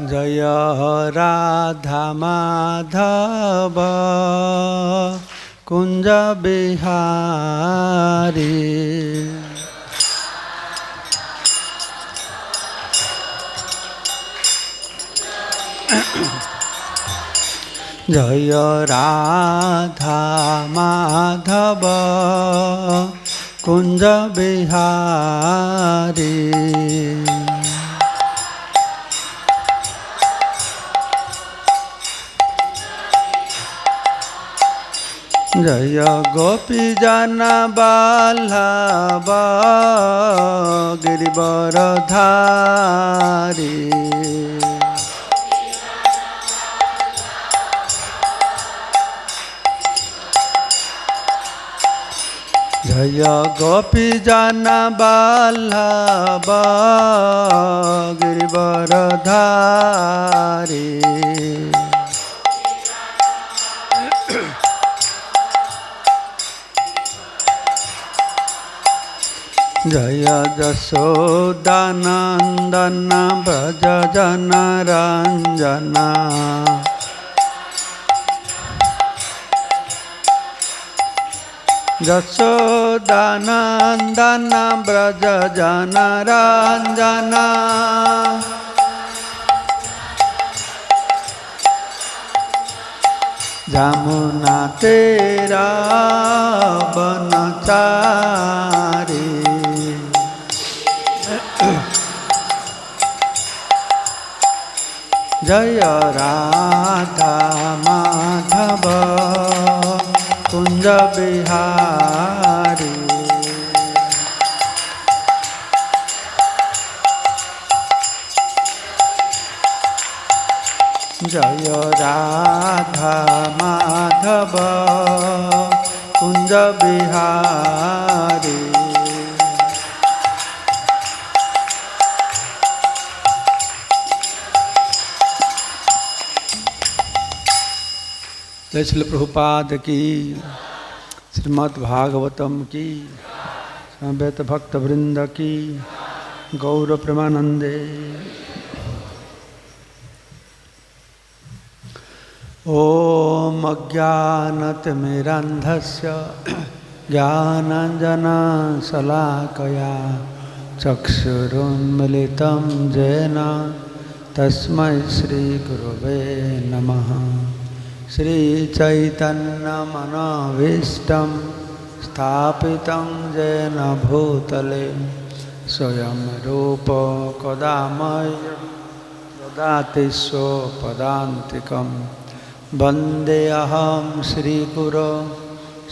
जय राधा माधव कुंज बिहारी। जय राधा माधव कुंज बिहारी। जय गोपी जन वल्लभ गिरिवरधारी। जय गोपी जन वल्लभ गिरिवरधारी। जय जशोदानंदन व्रज जनरंजन। जशोदानंदन व्रज जनरंजन। जमुना तेरा बनचारी। जय राधा माधव कुंज बिहारी। जय राधा माधव कुंज बिहारी। जय श्री प्रभुपाद की, श्रीमद् भागवतम की, समवेत भक्त वृंद की, गौर प्रेमानंदे। ओम अज्ञानतिमिरन्धस्य ज्ञानाञ्जनशलाकया चक्षुरुन्मिलितं येन तस्मै श्रीगुरवे नमः। श्रीचैतन्यमनोभीष्टं स्थापितं येन भूतले स्वयं रूप कदा मह्यं ददाति स्वपदान्तिकं। वन्देऽहं श्रीगुरो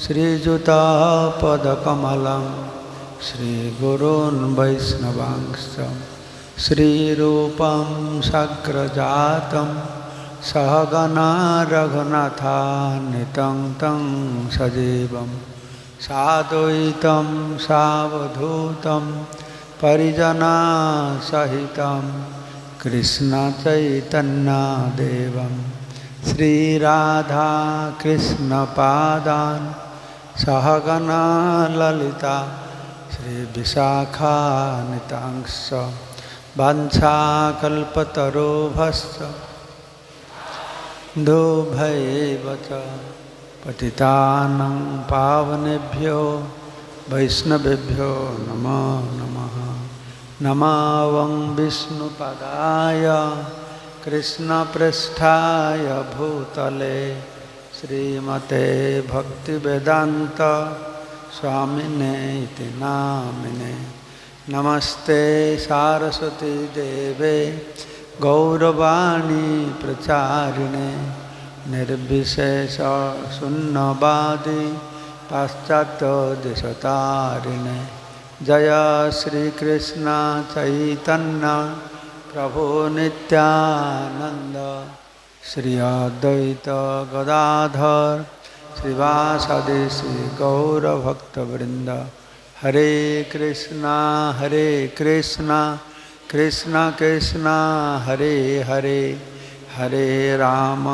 श्रीयुतापदकमलं श्रीगुरून् वैष्णवांश्च। श्रीरूपं साग्रजातं सहगना रघुनाथान्वितं तं सजीवं साद्वैतं सावधूतं परिजनसहितं कृष्णचैतन्यदेवं श्रीराधा कृष्णपादान् सहगना ललिता श्रीविशाखान्वितांश्च। वाञ्छाकल्पतरुभ्यश्च दुर्भैव च पतितानां पावनेभ्यो वैष्णवेभ्यो नमो नमः। नमो विष्णुपदाय कृष्णपृष्ठाय भूतले श्रीमते भक्तिवेदान्त स्वामिने इति नामिने। नमस्ते सारस्वती देवे गौरवाणी प्रचारिणे निर्विशेष शून्यवादी पाश्चात्यदेशतारिणे। जय श्री कृष्ण चैतन्य प्रभु नित्यानंद श्री अद्वैत गदाधर श्रीवासदि श्री गौरभक्तवृंद। हरे कृष्णा कृष्ण कृष्ण हरे हरे, हरे राम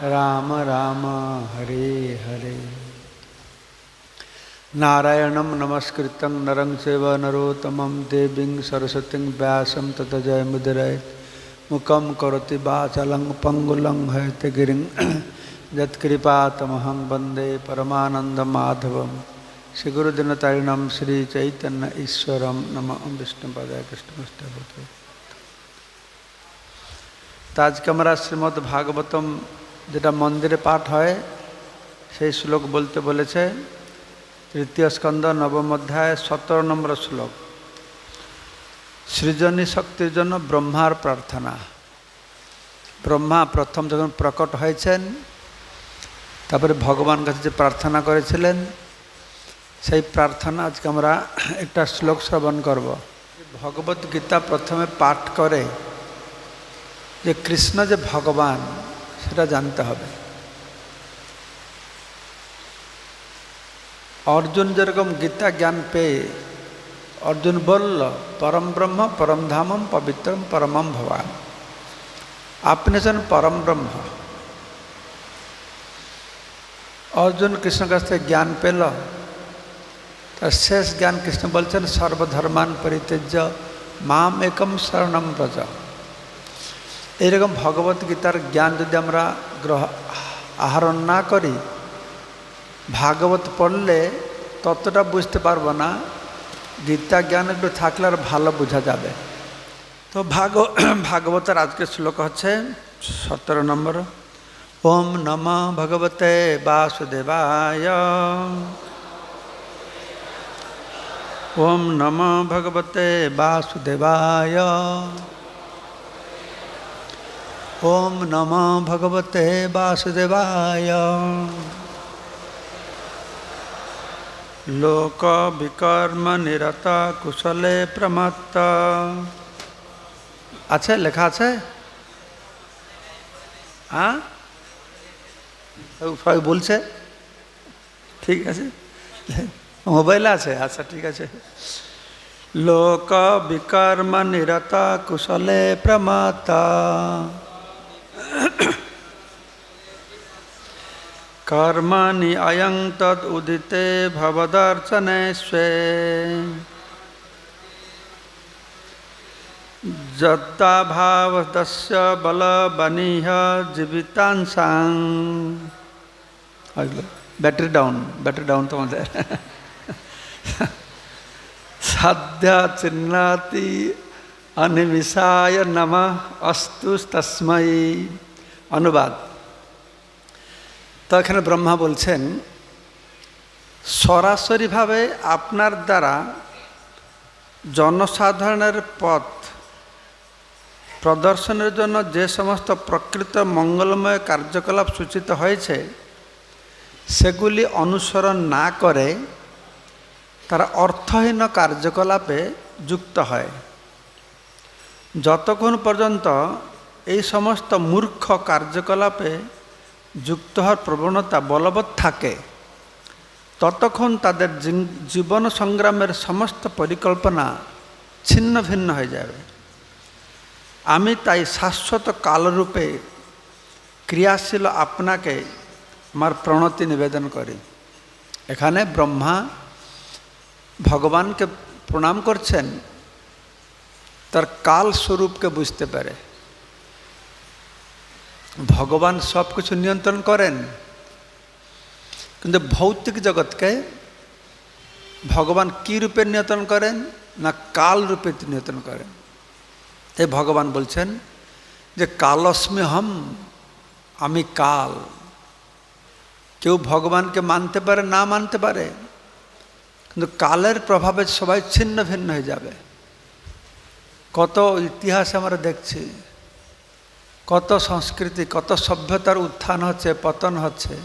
राम राम हरे हरे। नारायणं नमस्कृतं नरं चैव नरोत्तमं देवीं सरस्वतीं व्यासं ततो जयमुदीरयेत् मुखं करोति वाचालं पङ्गुलं हयते यत्कृपातमहं वन्दे परमानन्दमाधवं श्रीगुरुदिनतारिणं श्रीचैतन्य ईश्वरं नमः विष्णुपदाय कृष्णमस्ते भूते। तो आज के हमारा श्रीमद् भागवतम जेटा मंदिरे पाठ है से श्लोक बोलते बोले तृतीय स्कंद नवम अध्याय 17 नम्बर श्लोक। सृजनी शक्तिर जन ब्रह्मार प्रार्थना। ब्रह्मा प्रथम जखन प्रकट हয়েছেন তারপরে ভগবান কাছে যে প্রার্থনা করেছিলেন সেই প্রার্থনা আজকে আমরা একটা শ্লোক শ্রবণ করব। ভগবত গীতা প্রথমে পাঠ করে যে কৃষ্ণ যে ভগবান সেটা জানতে হবে। अर्जुन जेरकम गीता ज्ञान पे अर्जुन बोल परम ब्रह्म परम धामम पवित्रम परमम भवान। आपने सन परम ब्रह्म। अर्जुन कृष्ण का ज्ञान पेल तो शेष ज्ञान कृष्ण बोलছেন सर्वधर्मान परित्यज्य माम एकम शरणम व्रज। एरकम भगवत गीतार ज्ञान यदि আমরা आहरण ना करी भागवत पढ़ले ततटा बुझते पारबो ना। गीता ज्ञान एकटु थाकले आर भालो बुझा जाबे। तो भागवतर आज के श्लोक हच्छे 17 नम्बर। ओम नमः भगवते वासुदेवाय। ओम नमः भगवते वासुदेवाय। ओम नमः भगवते वासुदेवाय। लोक विकर्म निरता कुशले प्रमत्त। अच्छा लेखा আছে? हाँ সবাই বলছে ঠিক আছে মোবাইল আছে আচ্ছা ঠিক আছে। লোক বিকর্ম নিরতা কুশলে প্রমত্ত कर्माणि अयं तद् उदिते भवदर्चने स्वे। जद्दा भावदस्य बलबनिह जीवितांसां। बैटरी डाउन तुम्हारे सद्य चिन्नाति अनिमिषाय नमः अस्तु तस्मै। अनुवाद। तो एखाने ब्रह्मा बोलছেন सरासरि भावे आपनार द्वारा जनसाधारणेर पथ प्रदर्शनेर जन्य जे समस्त प्रकृत मंगलमय कार्यकलाप सूचित हয়েছে सेगुली अनुसरण ना करे तारा अर्थहीन कार्यकलापे युक्त है। যতক্ষণ পর্যন্ত এই সমস্ত মূর্খ कार्यकलापे যুক্ত হওয়ার প্রবণতা বলবৎ থাকে ততক্ষণ তাদের জীবন সংগ্রামের সমস্ত পরিকল্পনা ছিন্ন ভিন্ন হয়ে যাবে। আমি তাই শাশ্বত কালরূপে ক্রিয়াশীল আপনাকে আমার প্রণতি নিবেদন করি। এখানে ব্রহ্মা ভগবানকে প্রণাম করছেন তার কাল স্বরূপকে বুঝতে পারে। भगवान सब कुछ नियंत्रण करें किंतु भौतिक जगत के भगवान की रूपे नियंत्रण करें ना काल रूपे नियंत्रण करें। तो भगवान बोलছেন जे कालस्मि हम आमी काल। क्यों भगवान के मानते पारे ना मानते पारे किंतु कालेर प्रभावे सबाई छिन्न भिन्न हो जाबे। कत इतिहास आमरा देखছি कत संस्कृति कत सभ्यतार उत्थान होच्छे पतन होच्छे।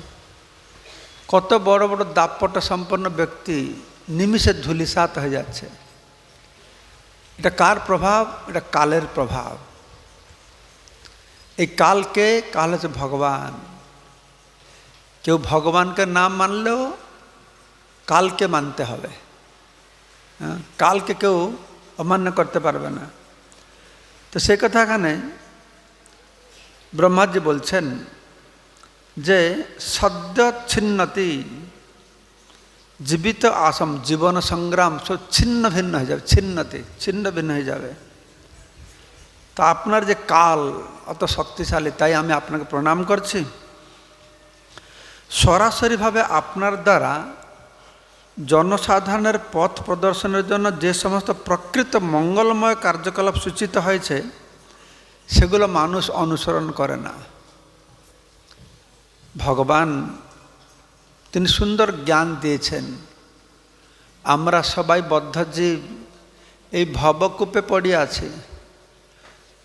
कत बड़ बड़ दापट सम्पन्न व्यक्ति निमिषे धूलिसात हो जाच्छे। एटा कार प्रभाव? एटा कालेर प्रभाव। এই কালকে কাল হচ্ছে ভগবান। কেউ ভগবানকে নাম মানলেও কালকে মানতে হবে। কালকে কেউ অমান্য করতে পারবে না। তো সেই কথা এখানে ব্রহ্মাজি বলছেন যে সদ্য ছিন্নতি জীবিত আসম জীবন সংগ্রাম সব ছিন্ন ভিন্ন হয়ে যাবে, ছিন্ন ভিন্ন হয়ে যাবে। তো আপনার যে কাল অত শক্তিশালী, তাই আমি আপনাকে প্রণাম করছি। সরাসরিভাবে আপনার দ্বারা জনসাধারণের পথ প্রদর্শনের জন্য যে সমস্ত প্রকৃত মঙ্গলময় কার্যকলাপ সূচিত হয়েছে সেগুলো মানুষ অনুসরণ করে না। ভগবান তিনি সুন্দর জ্ঞান দিয়েছেন। আমরা সবাই বদ্ধজীব, এই ভবকূপে পড়ে আছি।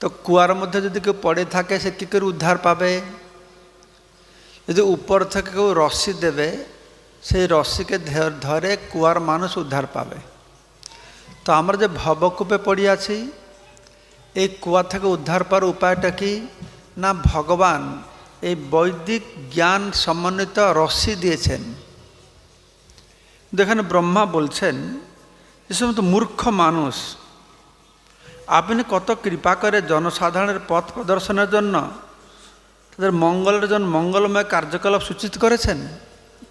তো কুয়ার মধ্যে যদি কেউ পড়ে থাকে সে কী করে উদ্ধার পাবে? যদি উপর থেকে কেউ রশ্মি দেবে, সেই রশ্মিকে ধরে কুয়ার মানুষ উদ্ধার পাবে। তো আমরা যে ভবকূপে পড়ে আছি, এই কুয়া থেকে উদ্ধার পাওয়ার উপায়টা কি না? ভগবান এই বৈদিক জ্ঞান সমন্বিত রশ্মি দিয়েছেন। দেখেন ব্রহ্মা বলছেন, যে সমস্ত মূর্খ মানুষ, আপনি কত কৃপা করে জনসাধারণের পথ প্রদর্শনের জন্য, তাদের মঙ্গলের জন্য মঙ্গলময় কার্যকলাপ সূচিত করেছেন।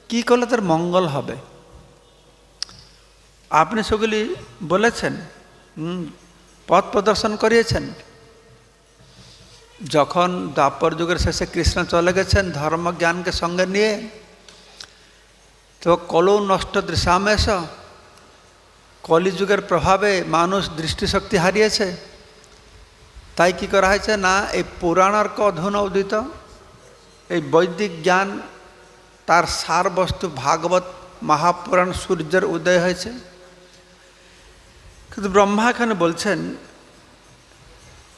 কি করলে তার মঙ্গল হবে আপনি সেগুলি বলেছেন, পথ প্রদর্শন করিয়েছেন। যখন দ্বাপর যুগের শেষে কৃষ্ণ চলে গেছেন ধর্ম জ্ঞানকে সঙ্গে নিয়ে, তো কলৌ নষ্ট দৃশামেশ, কলিযুগের প্রভাবে মানুষ দৃষ্টিশক্তি হারিয়েছে। তাই কি করা হয়েছে না, এই পুরাণার্ক অধুনা উদিত এই বৈদিক জ্ঞান, তার সার বস্তু ভাগবত মহাপুরাণ সূর্যের উদয় হয়েছে। কিন্তু ব্রহ্মা এখানে বলছেন,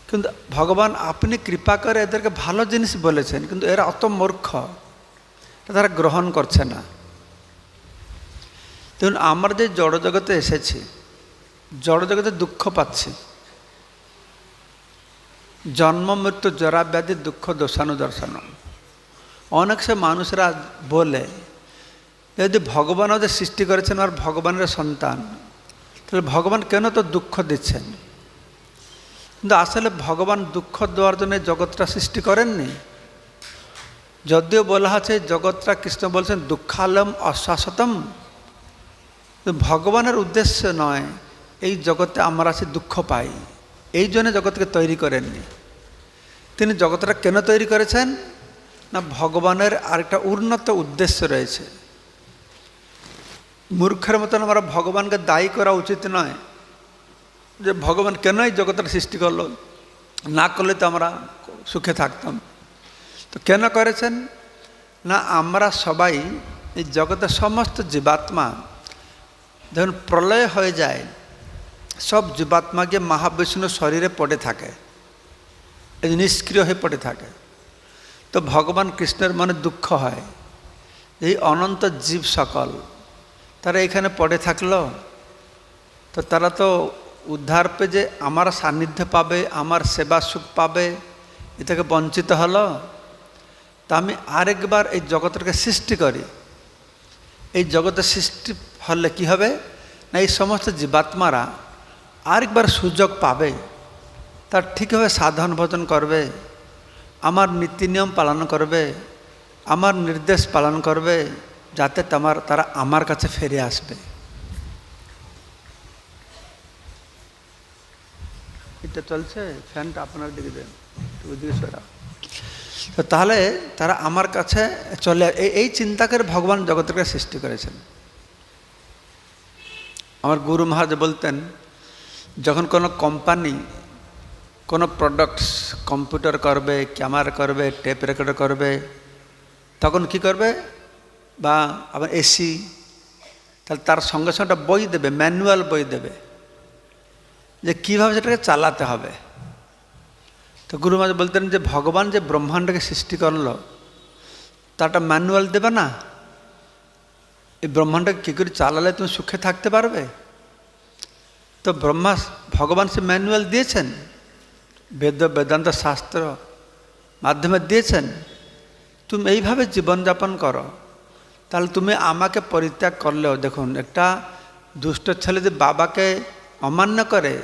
কিন্তু ভগবান আপনি কৃপা করে এদেরকে ভালো জিনিস বলেছেন, কিন্তু এরা অত মূর্খ, তারা গ্রহণ করছে না। দেখুন আমরা যে জড়জগতে এসেছি, জড়জগতে দুঃখ পাচ্ছি, জন্ম মৃত্যু জরা ব্যাধি দুঃখ দোষানুদর্শন। অনেক সে মানুষরা বলে যদি ভগবান ওদের সৃষ্টি করেছেন আর ভগবানের সন্তান, তাহলে ভগবান কেন তো দুঃখ দিচ্ছেন? কিন্তু আসলে ভগবান দুঃখ দেওয়ার জন্য জগৎটা সৃষ্টি করেননি। যদিও বলা আছে জগৎটা, কৃষ্ণ বলছেন দুঃখালম অশাশ্বতম, ভগবানের উদ্দেশ্য নয় এই জগতে আমরা সে দুঃখ পাই, এই জন্য জগৎকে তৈরি করেননি। তিনি জগৎটা কেন তৈরি করেছেন না, ভগবানের আরেকটা উন্নত উদ্দেশ্য রয়েছে। মূর্খের মতন আমরা ভগবানকে দায়ী করা উচিত নয় যে ভগবান কেন এই জগৎটা সৃষ্টি করলো, না করলে তো আমরা সুখে থাকতাম। তো কেন করেছেন না, আমরা সবাই এই জগতের সমস্ত জীবাত্মা যখন প্রলয় হয়ে যায়, সব জীবাত্মা গিয়ে মহাবিষ্ণু শরীরে পড়ে থাকে, এই নিষ্ক্রিয় হয়ে পড়ে থাকে। তো ভগবান কৃষ্ণের মনে দুঃখ হয়, এই অনন্ত জীব সকল তারা এখানে পড়ে থাকলো, তো তারা তো উদ্ধার পেয়ে যে আমার সান্নিধ্য পাবে, আমার সেবা সুখ পাবে, এ থেকে বঞ্চিত হলো। তা আমি আরেকবার এই জগৎটাকে সৃষ্টি করি। এই জগতের সৃষ্টি হলে কি হবে না, এই সমস্ত জীবাত্মারা আরেকবার সুযোগ পাবে, তার ঠিকভাবে সাধন ভজন করবে, আমার নীতি নিয়ম পালন করবে, আমার নির্দেশ পালন করবে, যাতে তারা আমার কাছে ফিরে আসবে। এটা চলছে, ফ্যানটা আপনার দিকে দেন, ওইদিকে সরাও। তো তাহলে তারা আমার কাছে চলে, এই চিন্তা করে ভগবান জগৎকে সৃষ্টি করেছেন। আমার গুরু মহারাজ বলতেন, যখন কোনো কোম্পানি কোনো প্রোডাক্টস কম্পিউটার করবে, ক্যামেরা করবে, টেপ রেকর্ডার করবে, তখন কি করবে, বা আবার এসি, তাহলে তার সঙ্গে সঙ্গে একটা বই দেবে, ম্যানুয়াল বই দেবে যে কীভাবে সেটাকে চালাতে হবে। তো গুরু মহারাজ বলতেন যে ভগবান যে ব্রহ্মাণ্ডকে সৃষ্টি করলো তার একটা ম্যানুয়াল দেবে না, এই ব্রহ্মাণ্ডকে কী করে চালালে তুমি সুখে থাকতে পারবে। তো ভগবান সে ম্যানুয়াল দিয়েছেন, বেদান্ত শাস্ত্র মাধ্যমে দিয়েছেন, তুমি এইভাবে জীবনযাপন করো, তাহলে তুমি আমাকে পরিত্যাগ করলেও, দেখুন একটা দুষ্ট ছেলে যদি বাবাকে অমান্য করে,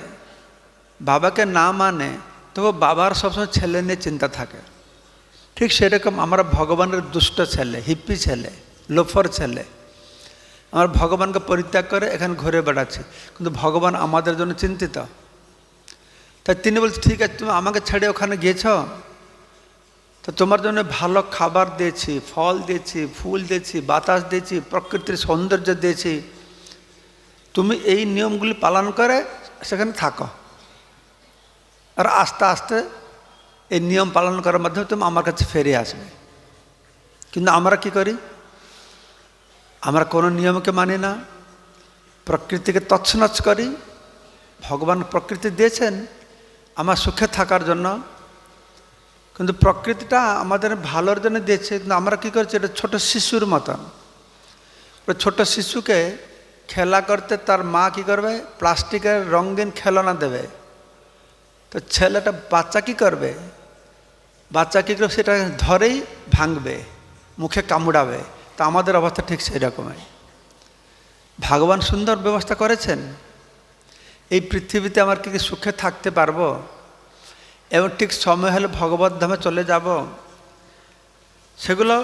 বাবাকে না মানে, তো বাবার সবসময় ছেলে নিয়ে চিন্তা থাকে। ঠিক সেরকম আমরা ভগবানের দুষ্ট ছেলে, হিপ্পি ছেলে, লোফর ছেলে, আমার ভগবানকে পরিত্যাগ করে এখানে ঘুরে বেড়াচ্ছি, কিন্তু ভগবান আমাদের জন্য চিন্তিত। তাই তিনি বলছে, ঠিক আছে, তুমি আমাকে ছেড়ে ওখানে গিয়েছ, তো তোমার জন্য ভালো খাবার দিয়েছি, ফল দিয়েছি, ফুল দিয়েছি, বাতাস দিয়েছি, প্রকৃতির সৌন্দর্য দিয়েছি, তুমি এই নিয়মগুলি পালন করে সেখানে থাকো, আর আস্তে আস্তে এই নিয়ম পালন করার মাধ্যমে তুমি আমার কাছে ফিরে আসবে। কিন্তু আমরা কি করি? আমরা কোনো নিয়মকে মানি না, প্রকৃতিকে তছনছ করি। ভগবান প্রকৃতি দিয়েছেন আমার সুখে থাকার জন্য, কিন্তু প্রকৃতিটা আমাদের ভালোর জন্য দিয়েছে, কিন্তু আমরা কী করছি? এটা ছোট শিশুর মতন। ছোট শিশুকে খেলা করতে তার মা কী করবে? প্লাস্টিকের রঙিন খেলনা দেবে। তো ছেলেটা বাচ্চা কী করবে? বাচ্চা কী করবে? সেটা ধরেই ভাঙবে, মুখে কামড়াবে। তা আমাদের অবস্থা ঠিক সেই রকমই। ভগবান সুন্দর ব্যবস্থা করেছেন, এই পৃথিবীতে আমার কি সুখে থাকতে পারবো এবং ঠিক সময় হলে ভগবত ধামে চলে যাব, সেগুলো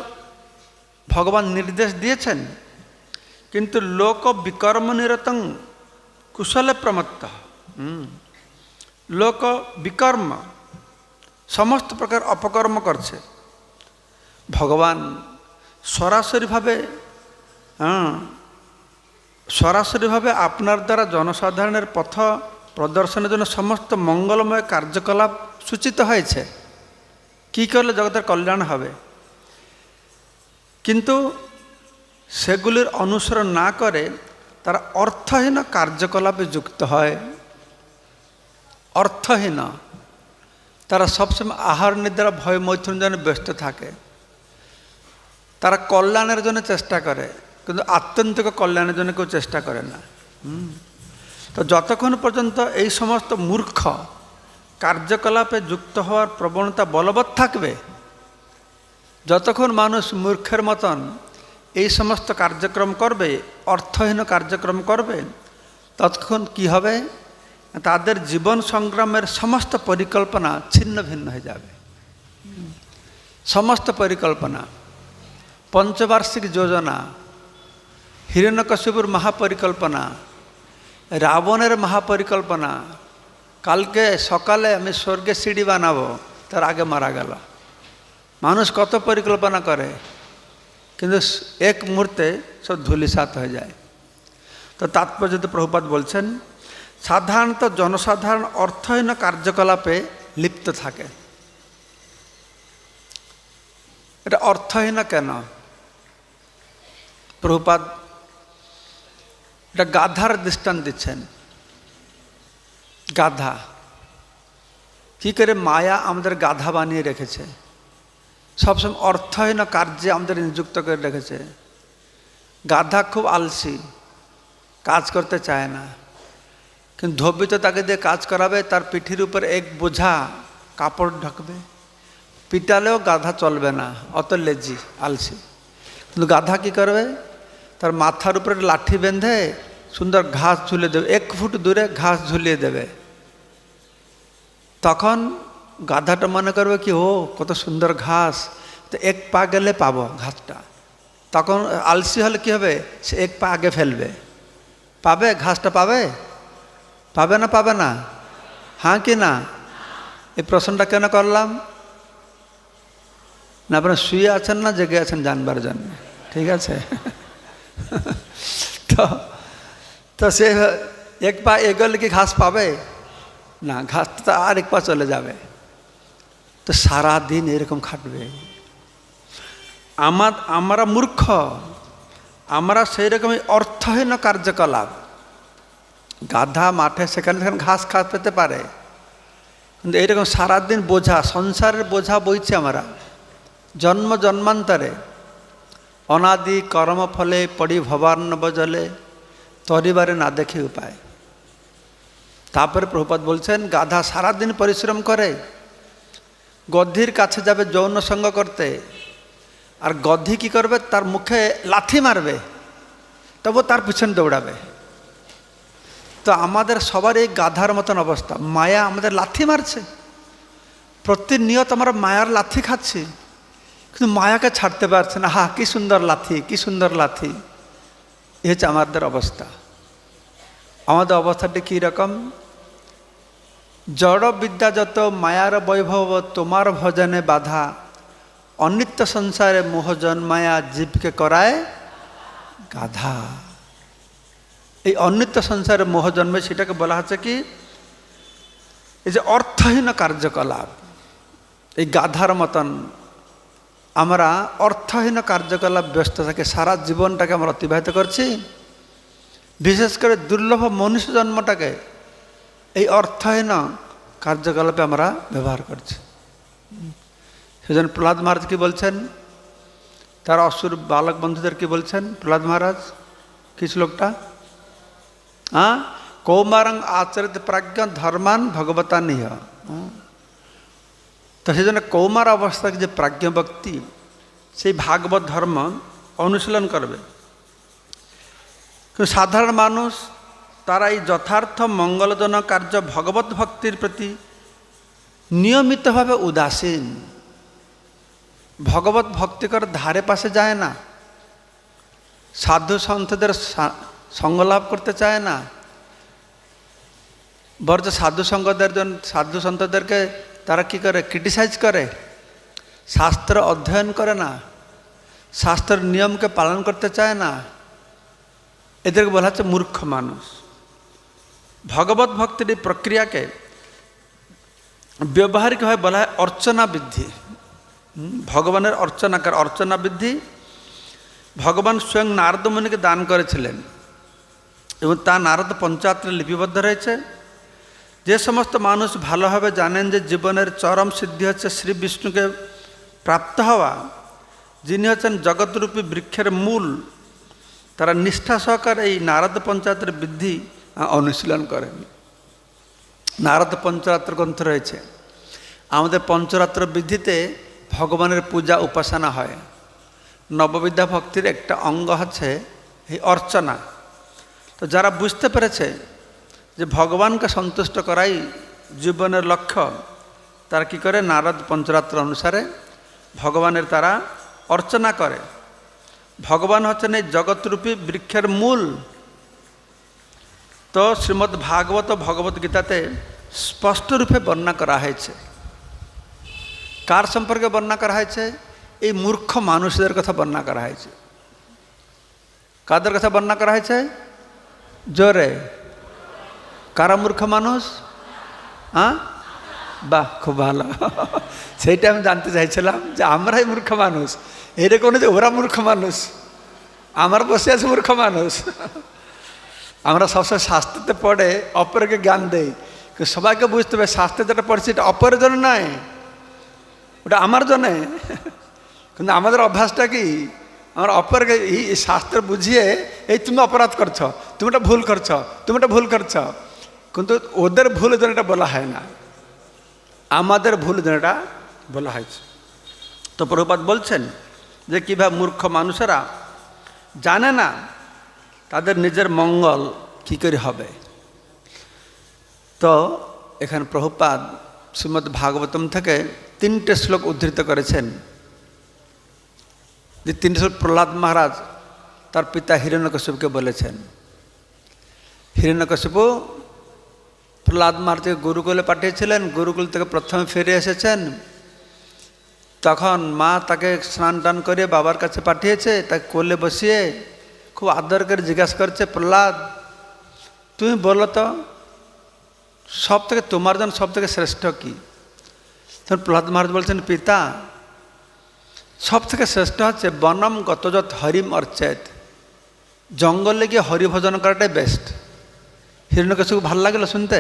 ভগবান নির্দেশ দিয়েছেন। কিন্তু লোক বিকর্ম নিরতং কুশলে প্রমত্ত, লোক বিকর্ম সমস্ত প্রকার অপকর্ম করছে। ভগবান সরাসরিভাবে আপনার দ্বারা জনসাধারণের পথ প্রদর্শনের জন্য সমস্ত মঙ্গলময় কার্যকলাপ সূচিত হয়েছে, কী করলে জগতের কল্যাণ হবে। কিন্তু সেগুলির অনুসরণ না করে তারা অর্থহীন কার্যকলাপে যুক্ত হয়। অর্থহীন, তারা সবসময় আহার নিদ্রা ভয় মৈথুনের জন্য ব্যস্ত থাকে। তারা কল্যাণের জন্য চেষ্টা করে, কিন্তু আত্যন্তিক কল্যাণের জন্য কেউ চেষ্টা করে না। তো যতক্ষণ পর্যন্ত এই সমস্ত মূর্খ কার্যকলাপে যুক্ত হওয়ার প্রবণতা বলবৎ থাকবে, যতক্ষণ মানুষ মূর্খের মতন এই সমস্ত কার্যক্রম করবে, অর্থহীন কার্যক্রম করবে, ততক্ষণ কি হবে? তাদের জীবন সংগ্রামের সমস্ত পরিকল্পনা ছিন্ন ভিন্ন হয়ে যাবে। সমস্ত পরিকল্পনা, পঞ্চবার্ষিক যোজনা, হিরণ্যকশিপুর মহাপরিকল্পনা, রাবণের মহাপরিকল্পনা, কালকে সকালে আমি স্বর্গে সিঁড়ি বানাবো, তার আগে মারা গেল। মানুষ কত পরিকল্পনা করে, কিন্তু এক মুহূর্তে সব ধূলিসাৎ হয়ে যায়। তো তাৎপর্য প্রভুপাদ বলছেন, সাধারণত জনসাধারণ অর্থহীন কার্যকলাপে লিপ্ত থাকে। এটা অর্থহীন কেন? প্রভুপাদ এটা গাধার দৃষ্টান্ত দিচ্ছেন। গাধা কী করে মায়া আমাদের গাধা বানিয়ে রেখেছে, সবসময় অর্থহীন কার্যে আমাদের নিযুক্ত করে রেখেছে। গাধা খুব আলসি, কাজ করতে চায় না, কিন্তু ধোবি তো তাকে দিয়ে কাজ করাবে, তার পিঠির উপর এক বোঝা কাপড় ঢাকবে, পিটালেও গাধা চলবে না, অত লেজি আলসি। কিন্তু গাধা কী করবে? তার মাথার উপরে লাঠি বেঁধে সুন্দর ঘাস ঝুলিয়ে দেবে, 1 ফুট দূরে ঘাস ঝুলিয়ে দেবে। তখন গাধাটা মনে করবে কি, ও কত সুন্দর ঘাস, তো 1 পা গেলে পাবো ঘাসটা। তখন আলসি হলে কি হবে? সে 1 পা আগে ফেলবে। পাবে ঘাসটা? পাবে? পাবে না? পাবে না? হ্যাঁ কি না? এই প্রশ্নটা কেন করলাম? না আপনারা শুয়ে আছেন না জেগে আছেন জানবার জন্য, ঠিক আছে? তো সে 1 পা এগোলে কি ঘাস পাবে না? ঘাস তো আর 1 পা চলে যাবে। তো সারাদিন এরকম খাটবে। আমরা মূর্খ, আমরা সেই রকমই অর্থহীন কার্যকলাপ। গাধা মাঠে সেখানে সেখানে ঘাস পেতে পারে, কিন্তু এইরকম সারাদিন বোঝা, সংসারের বোঝা বইছে আমরা জন্ম জন্মান্তরে। অনাদি কর্মফলে পড়ি ভবার্ণব জলে, তরিবারে না দেখে উপায়। তারপরে প্রভুপাদ বলছেন, গাধা সারাদিন পরিশ্রম করে, গদ্ধির কাছে যাবে যৌন সঙ্গ করতে, আর গদ্ধি কী করবে? তার মুখে লাথি মারবে, তবু তার পিছনে দৌড়াবে। তো আমাদের সবার এই গাধার মতন অবস্থা। মায়া আমাদের লাথি মারছে, প্রতিনিয়ত আমরা মায়ার লাথি খাচ্ছি, কিন্তু মায়াকে ছাড়তে পারছে না। হা, কি সুন্দর লাথি, কি সুন্দর লাথি, এ হচ্ছে আমাদের অবস্থা। আমাদের অবস্থাটি কী রকম? জড় বিদ্যা যত মায়ার বৈভব তোমার ভজনে বাধা, অনিত্য সংসারে মোহ জন্মায়া জীবকে করায় গাধা। এই অনিত্য সংসারে মোহ জন্মে, সেটাকে বলা হচ্ছে কি, এই যে অর্থহীন কার্যকলাপ। এই গাধার মতন আমরা অর্থহীন কার্যকলাপ ব্যস্ত থাকে, সারা জীবনটাকে আমরা অতিবাহিত করছি। বিশেষ করে দুর্লভ মনুষ্য জন্মটাকে এই অর্থহীন কার্যকলাপে আমরা ব্যবহার করছি। সেজন্য প্রহ্লাদ মহারাজ কি বলছেন, তার অসুর বালক বন্ধুদের কি বলছেন প্রহ্লাদ মহারাজ? কি শ্লোকটা? কৌমারং আচরিত প্রাজ্ঞ ধর্মান ভগবতা নিহ। তো সেই জন্য কৌমার অবস্থাকে যে প্রাজ্ঞ ব্যক্তি সেই ভাগবত ধর্ম অনুশীলন করবে। কিন্তু সাধারণ মানুষ তারা এই যথার্থ মঙ্গলজনক কার্য ভগবত ভক্তির প্রতি নিয়মিতভাবে উদাসীন, ভগবত ভক্তিকর ধারে পাশে যায় না, সাধু সন্তদের সঙ্গলাভ করতে চায় না, বরঞ্চ সাধু সন্তদেরকে তারা কি করে? ক্রিটিসাইজ করে, শাস্ত্র অধ্যয়ন করে না, শাস্ত্রের নিয়মকে পালন করতে চায় না। এদেরকে বলা হচ্ছে মূর্খ মানুষ। ভগবত ভক্তির এই প্রক্রিয়াকে ব্যবহারিকভাবে বলা হয় অর্চনা বৃদ্ধি। ভগবানের অর্চনা বৃদ্ধি ভগবান স্বয়ং নারদ মুনিকে দান করেছিলেন এবং তা নারদ পঞ্চাত্রে লিপিবদ্ধ রয়েছে। যে সমস্ত মানুষ ভালোভাবে জানেন যে জীবনের চরম সিদ্ধি হচ্ছে শ্রী বিষ্ণুকে প্রাপ্ত হওয়া, যিনি হচ্ছেন জগৎরূপী বৃক্ষের মূল, তারা নিষ্ঠা সহকারে এই নারদ পঞ্চায়েতের বৃদ্ধি অনুশীলন করেন। নারদ পঞ্চরাত্র গ্রন্থ রয়েছে। আমাদের পঞ্চরাত্র বৃদ্ধিতে ভগবানের পূজা উপাসনা হয়। নববিদ্যা ভক্তির একটা অঙ্গ হচ্ছে এই অর্চনা। তো যারা বুঝতে পেরেছে যে ভগবানকে সন্তুষ্ট করাই জীবনের লক্ষ্য, তারা কি করে? নারদ পঞ্চরাত্র অনুসারে ভগবানের তারা অর্চনা করে। ভগবান হচ্ছেন এই জগৎরূপী বৃক্ষের মূল। তো শ্রীমদ্ ভাগবত ভগবত গীতাতে স্পষ্ট রূপে বর্ণনা করা হয়েছে। কার সম্পর্কে বর্ণনা করা হয়েছে? এই মূর্খ মানুষদের কথা বর্ণনা করা হয়েছে। কাদের কথা বর্ণনা করা হয়েছে? জোরে। কারা মূর্খ মানুষ? বাহ, খুব ভালো। সেইটা আমি জানতে চাইছিলাম যে আমরাই মূর্খ মানুষ। এরকম যে ওরা মূর্খ মানুষ, আমার বসে আছে মূর্খ মানুষ। আমরা সবসময় শাস্ত্রতে পড়ে অপরকে জ্ঞান দেই, কিন্তু সবাইকে বুঝতে হবে শাস্ত্রে যেটা পড়ছি এটা অপরের জন্য নয়, ওটা আমার জন্যে। কিন্তু আমাদের অভ্যাসটা কি? আমরা অপরকে এই শাস্ত্র বুঝিয়ে এই তুমি অপরাধ করছ, তুমি এটা ভুল করছ, তুমি এটা ভুল করছ। কিন্তু ওদের ভুল যেন এটা বলা হয় না, আমাদের ভুল যেন এটা বলা হয়েছে। তো প্রভুপাদ বলছেন যে কীভাবে মূর্খ মানুষেরা জানে না তাদের নিজের মঙ্গল কী করে হবে। তো এখানে প্রভুপাদ শ্রীমদ্ ভাগবতম থেকে 3টে শ্লোক উদ্ধৃত করেছেন। যে 3টে শ্লোক প্রহ্লাদ মহারাজ তার পিতা হিরণ্যকশিপুকে বলেছেন। হিরণ্যকশিপু প্রহ্লাদ মহারাজকে গুরুকুলে পাঠিয়েছিলেন। গুরুকুল থেকে প্রথমে ফিরে এসেছেন, তখন মা তাকে স্নান টান করে বাবার কাছে পাঠিয়েছে। তাকে কোলে বসিয়ে খুব আদর করে জিজ্ঞাসা করছে, প্রহ্লাদ তুমি বলো তো সব থেকে তোমার জন্য সব থেকে শ্রেষ্ঠ কী? তখন প্রহ্লাদ মহারাজ বলছেন, পিতা সব থেকে শ্রেষ্ঠ হচ্ছে বনম গতযত হরিম অর্চেত, জঙ্গলে গিয়ে হরিভজন করাটাই বেস্ট। হিরণ্যকশিপু ভালো লাগলো শুনতে।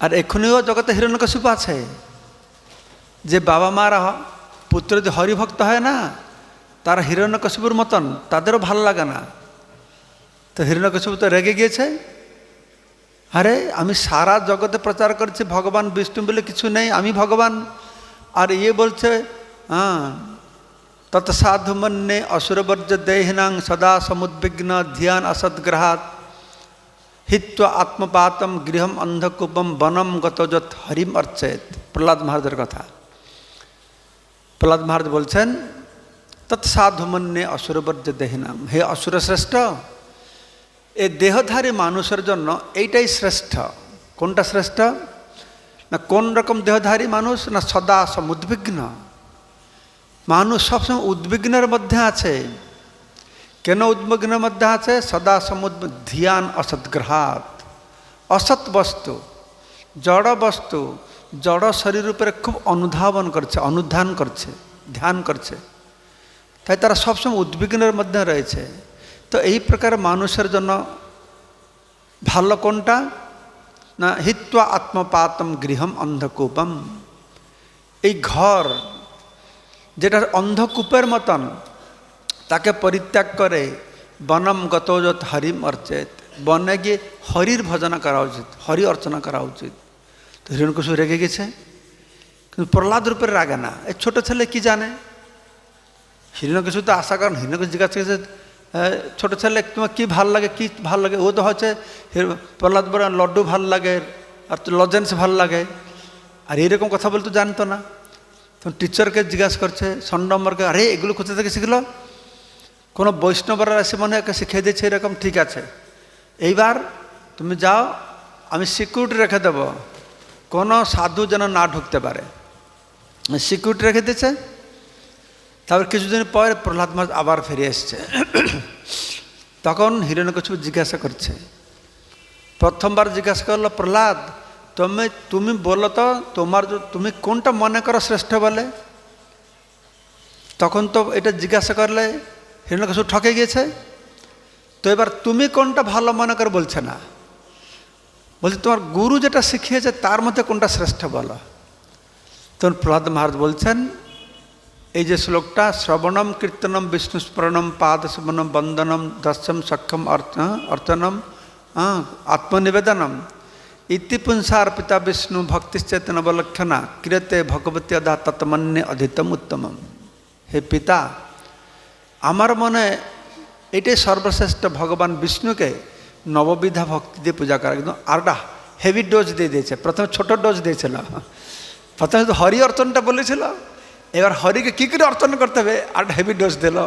আর এখনও জগতে হিরণ্যকশিপু আছে যে বাবা মারা পুত্র যদি হরিভক্ত হয় না, তারা হিরণ্যকশিপুর মতন, তাদেরও ভালো লাগে না। তো হিরণ্যকশিপু তো রেগে গিয়েছে, আরে আমি সারা জগতে প্রচার করছি ভগবান বিষ্ণু বলে কিছু নেই, আমি ভগবান। আর ইয়ে বলছে তৎসাধু মন্যে অসুরবর্জ দেহিনাং সদা সমুদ্বিগ্ন ধ্যান অসদ্গ্রহাত হিত্ব আত্মপাতম গৃহম অন্ধকূপম বনম গতযত হরিম অর্চেত। প্রহ্লাদ মহারাজের কথা। প্রহ্লাদ মহারাজ বলছেন তৎসাধুমন্যে অসুরবর্জ্য দেহিনাম। হে অসুর শ্রেষ্ঠ, এই দেহধারী মানুষের জন্য এইটাই শ্রেষ্ঠ। কোনটা শ্রেষ্ঠ? না কোন রকম দেহধারী মানুষ? না সদা সমুদ্বিগ্ন মানুষ, সবসময় উদ্বিগ্নের মধ্যে আছে। কেন উদ্বিগ্নের মধ্যে আছে? সদা সমুদ্বিগ্ন ধ্যান অসৎগ্রহাত। অসৎ বস্তু, জড় বস্তু, জড় শরীর উপরে খুব অনুধাবন করছে, অনুধান করছে, ধ্যান করছে, তাই তারা সবসময় উদ্বিগ্নের মধ্যে রয়েছে। তো এই প্রকার মানুষের জন্য ভালো কোনটা? না হিত্বা আত্মপাতম গৃহম অন্ধকূপম। এই ঘর যেটা অন্ধকূপের মতন, তাকে পরিত্যাগ করে বনম গতযত হরিম অর্চেত, বনে গিয়ে হরির ভজনা করা উচিত, হরি অর্চনা করা উচিত। তো হিরণ্যকশিপু রেগে গেছে, কিন্তু প্রহ্লাদ রূপের রাগে না। এই ছোট ছেলে কি জানে? হিরণ্যকশিপু তো আশা করেন, হিরণ্যকশিপু জিজ্ঞাসা করেছে ছোট ছেলে তোমার কী ভাল লাগে, কী ভাল লাগে? ও তো হচ্ছে প্রহ্লাদ বলে লড্ডু ভাল লাগে আর লজেন্স ভাল লাগে, আর এইরকম কথা বলে তো জানতো না। তখন টিচারকে জিজ্ঞাসা করছে, ষণ্ডম্বরকে, আরে এগুলো কোথা থেকে শিখলো? কোনো বৈষ্ণবরা এসে মনে হয় শিখিয়ে দিচ্ছে এরকম? ঠিক আছে, এইবার তুমি যাও, আমি সিকিউরিটি রেখে দেবো, কোনো সাধু যেন না ঢুকতে পারে। সিকিউরিটি রেখে দিয়েছে। তারপর কিছুদিন পরে প্রহ্লাদ মহারাজ আবার ফিরে এসছে। তখন হিরণ্যকশিপু জিজ্ঞাসা করছে, প্রথমবার জিজ্ঞাসা করলো, প্রহ্লাদ তুমি বলো তো তুমি কোনটা মনে করো শ্রেষ্ঠ বলে? তখন তো এটা জিজ্ঞাসা করলে হিরণ্যকশিপু ঠকে গিয়েছে। তো এবার তুমি কোনটা ভালো মনে করো বলছে না, বলছে তোমার গুরু যেটা শিখিয়েছে তার মধ্যে কোনটা শ্রেষ্ঠ বলো। তখন প্রহ্লাদ মহারাজ বলছেন এই যে শ্লোকটা, শ্রবণম কীর্তনম বিষ্ণুস্মরণম পাদসেবনম বন্দনম দর্শম সক্ষম অর্চনম আত্মনিবেদনম ইতি পুংসার্পিতা বিষ্ণু ভক্তিশ্চেতনবলক্ষণা ক্রিয়তে ভগবতী অধা তৎমন্যে অধিতম উত্তমম। হে পিতা, আমার মনে এটাই সর্বশ্রেষ্ঠ ভগবান বিষ্ণুকে নববিধা ভক্তি দিয়ে পূজা করা। কিন্তু আরটা হেভি ডোজ দিয়ে দিয়েছে। প্রথমে ছোট ডোজ দিয়েছিল, প্রথমে তো হরি অর্চনটা বলেছিল, এবার হরিকে কী করে অর্চন করতে হবে আর হেভি ডোজ দিল।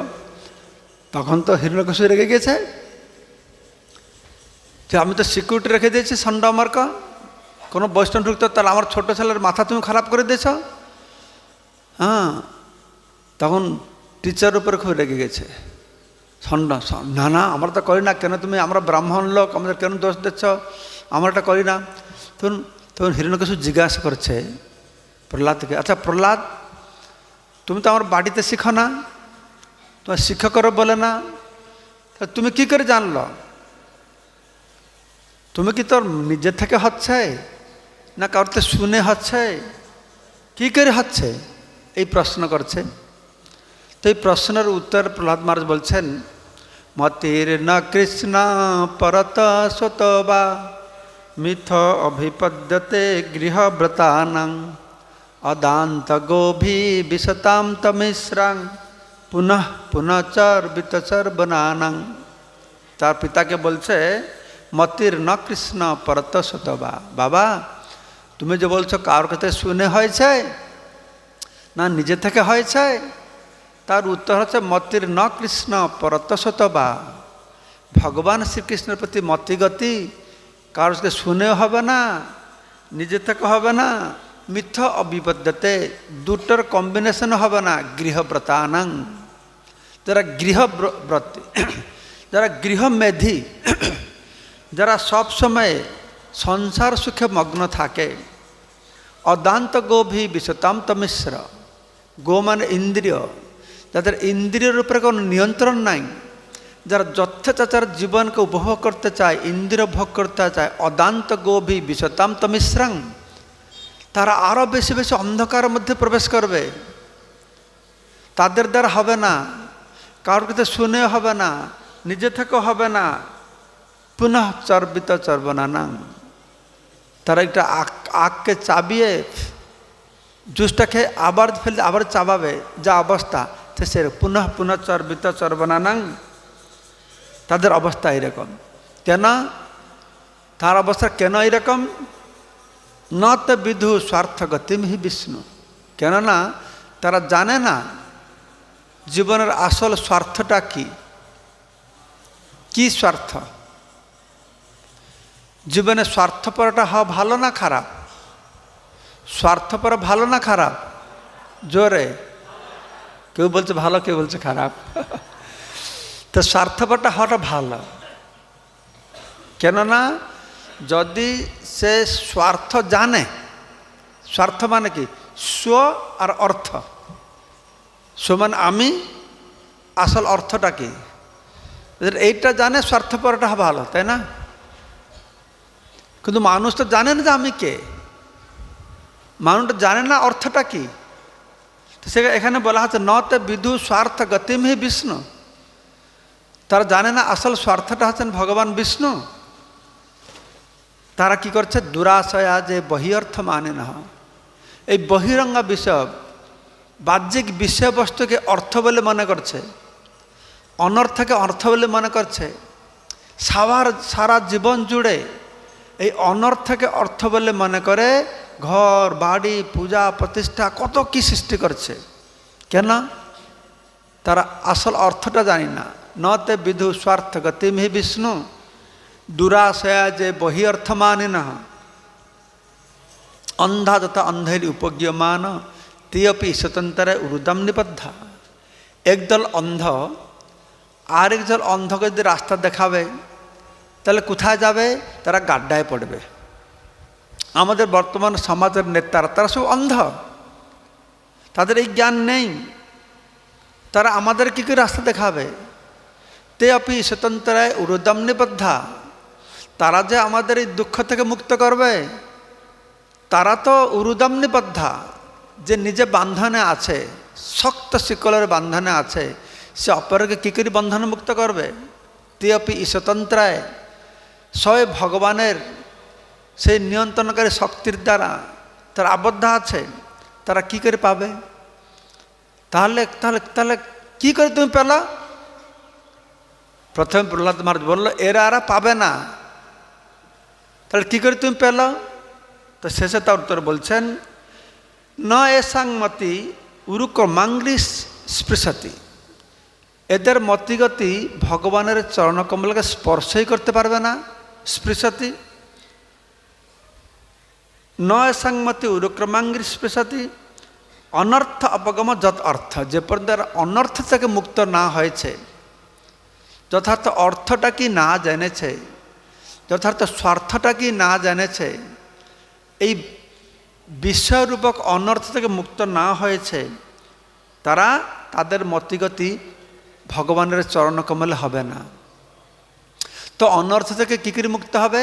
তখন তো হিরণ্যকশিপু রেগে গেছে যে আমি তো সিকিউরিটি রেখে দিয়েছি ষণ্ড অমার্ক, কোনো বৈষ্ণব ঢুকতো, তাহলে আমার ছোট ছেলের মাথা তুমি খারাপ করে দিয়েছ। হ্যাঁ, তখন টিচার উপরে খুব রেগে গেছে। ষণ্ড, না না আমরা তো করি না, কেন তুমি, আমরা ব্রাহ্মণ লোক, আমাদের কেন দোষ দিচ্ছ, আমরা এটা করি না। তখন তখন হিরণ্যকশিপু জিজ্ঞাসা করছে প্রহ্লাদকে, আচ্ছা প্রহ্লাদ, তুমি তো আমার বাড়িতে শিখো না, তোমার শিক্ষকরা বলে না, তুমি কি করে জানলো? তুমি কি তোর নিজের থেকে হচ্ছে না কারোতে শুনে হচ্ছে, কি করে হচ্ছে? এই প্রশ্ন করছে। তো এই প্রশ্নের উত্তর প্রহ্লাদ মহারাজ বলছেন, মতির না কৃষ্ণ পরত সতবা মিথ অভিপদ্যতে গৃহব্রতানাং অদান্ত গোভি বিশতাম তমিশ্রাং পুনঃ পুনঃ চর্বিত চর্বনানাং। তার পিতাকে বলছে, মতির ন কৃষ্ণ পরত সতবা। বাবা, তুমি যে বলছো কার কাছে শুনে হয়েছে না নিজে থেকে হয়েছে, তার উত্তর হচ্ছে মতির ন কৃষ্ণ পরত সতবা। ভগবান শ্রীকৃষ্ণের প্রতি মতিগতি কারোর কাছে শুনেও হবে না, নিজে থেকে হবে না, মিথ্য অবিপদ্যতে, দুটোর কম্বিনেশন হবে না। গৃহব্রতানাং, যারা গৃহব্রতী, যারা গৃহমেধি, যারা সব সময় সংসার সুখে মগ্ন থাকে। অদান্ত গোভি বিশতাম তমিশ্র, গো মানে ইন্দ্রিয়, যাদের ইন্দ্রিয়ের উপরে কোনো নিয়ন্ত্রণ নাই, যারা যথেচ্ছাচার জীবনকে উপভোগ করতে চায়, ইন্দ্রিয় ভোগ করতে চায়, অদান্ত গোভি বিশতাম তমিশ্রাং, তারা আরও বেশি বেশি অন্ধকারের মধ্যে প্রবেশ করবে। তাদের দ্বারা হবে না, কারোর কাছে শুনেও হবে না, নিজে থেকেও হবে না। পুনঃ চর্বিত চর্বনানাং, তারা একটা আগকে চাবিয়ে জুসটা খেয়ে আবার ফেলতে আবার চাবাবে, যা অবস্থা সে পুনঃ পুনঃ চর্বিত চর্বনানাং, তাদের অবস্থা এরকম। কেন তার অবস্থা কেন এরকম? নত বিধু স্বার্থ গতিম হি বিষ্ণু, কেননা তারা জানে না জীবনের আসল স্বার্থটা কি? কি স্বার্থ? জীবনে স্বার্থপরটা হওয়া ভালো না খারাপ? স্বার্থপর ভালো না খারাপ? জোরে, কেউ বলছে ভালো, কেউ বলছে খারাপ। তো স্বার্থপরটা হওয়াটা ভালো, কেননা যদি সে স্বার্থ জানে, স্বার্থ মানে কি? স্ব আর অর্থ। স্ব মানে আমি, আসল অর্থটা কি, এইটা জানে, স্বার্থপরটা ভালো, তাই না? কিন্তু মানুষ তো জানে না যে আমি কে, মানুষটা জানে না অর্থটা কি। সে এখানে বলা হচ্ছে নতে বিধু স্বার্থ গতিম হি বিষ্ণু। তারা জানে না আসল স্বার্থটা হচ্ছেন ভগবান বিষ্ণু। তারা কি করছে? দুরাশয়া যে বহির্থ মানে না, এই বহিরঙ্গ বিষয়, বাহ্যিক বিষয়বস্তুকে অর্থ বলে মনে করছে, অনর্থকে অর্থ বলে মনে করছে। সারা জীবন জুড়ে এই অনর্থকে অর্থ বলে মনে করে ঘর বাড়ি পূজা প্রতিষ্ঠা কত কি সৃষ্টি করছে। কেন? তারা আসল অর্থটা জানি না। নতে বিধু স্বার্থ গতিম হি বিষ্ণু দুরাশয়া যে বহি অর্থ মানে না। অন্ধা তথা অন্ধের উপজ্ঞমান তিয়পি স্বতন্ত্র উরুদম নিবদ্ধা। একদল অন্ধ আরেকজন অন্ধকে যদি রাস্তা দেখাবে তাহলে কোথায় যাবে? তারা গাড্ডায় পড়বে। আমাদের বর্তমান সমাজের নেতারা তারা সব অন্ধ, তাদের এই জ্ঞান নেই। তারা আমাদের কী করে রাস্তা দেখাবে? তে অপি স্বতন্ত্রায় উরুদম নিবদ্ধা। তারা যে আমাদের এই দুঃখ থেকে মুক্ত করবে, তারা তো উরুদম নিবদ্ধা, যে নিজে বান্ধনে আছে, শক্ত শিকলের বান্ধনে আছে, সে অপরকে কী করে বন্ধন মুক্ত করবে? তে অপি স্বতন্ত্রায়, স্বয়ং ভগবানের সেই নিয়ন্ত্রণকারী শক্তির দ্বারা তারা আবদ্ধ আছে, তারা কি করে পাবে? তাহলে তাহলে তাহলে কি করে তুমি পেলা? প্রথমে প্রহ্লাদ মহারাজ বলল এরা পাবে না, তাহলে কি করে তুমি পেল? তো শেষে তার উত্তর বলছেন ন এসাং মতি উরুক্রমাঙ্গ্রি স্পৃশতি। এদের মতিগতি ভগবানের চরণকমলকে স্পর্শই করতে পারবে না। স্পৃশতি নয় সংমতি উরুক্রমাঙ্গি স্পৃশতি। অনর্থ অপগম যত অর্থ, যে পর্যন্ত অনর্থ থেকে মুক্ত না হয়েছে, যথার্থ অর্থটা কি না জেনেছে, যথার্থ স্বার্থটা কি না জেনেছে, এই বিশ্বরূপক অনর্থ থেকে মুক্ত না হয়েছে, তারা তাদের মতিগতি ভগবানের চরণকমলে হবে না। তো অনর্থ থেকে কী করে মুক্ত হবে?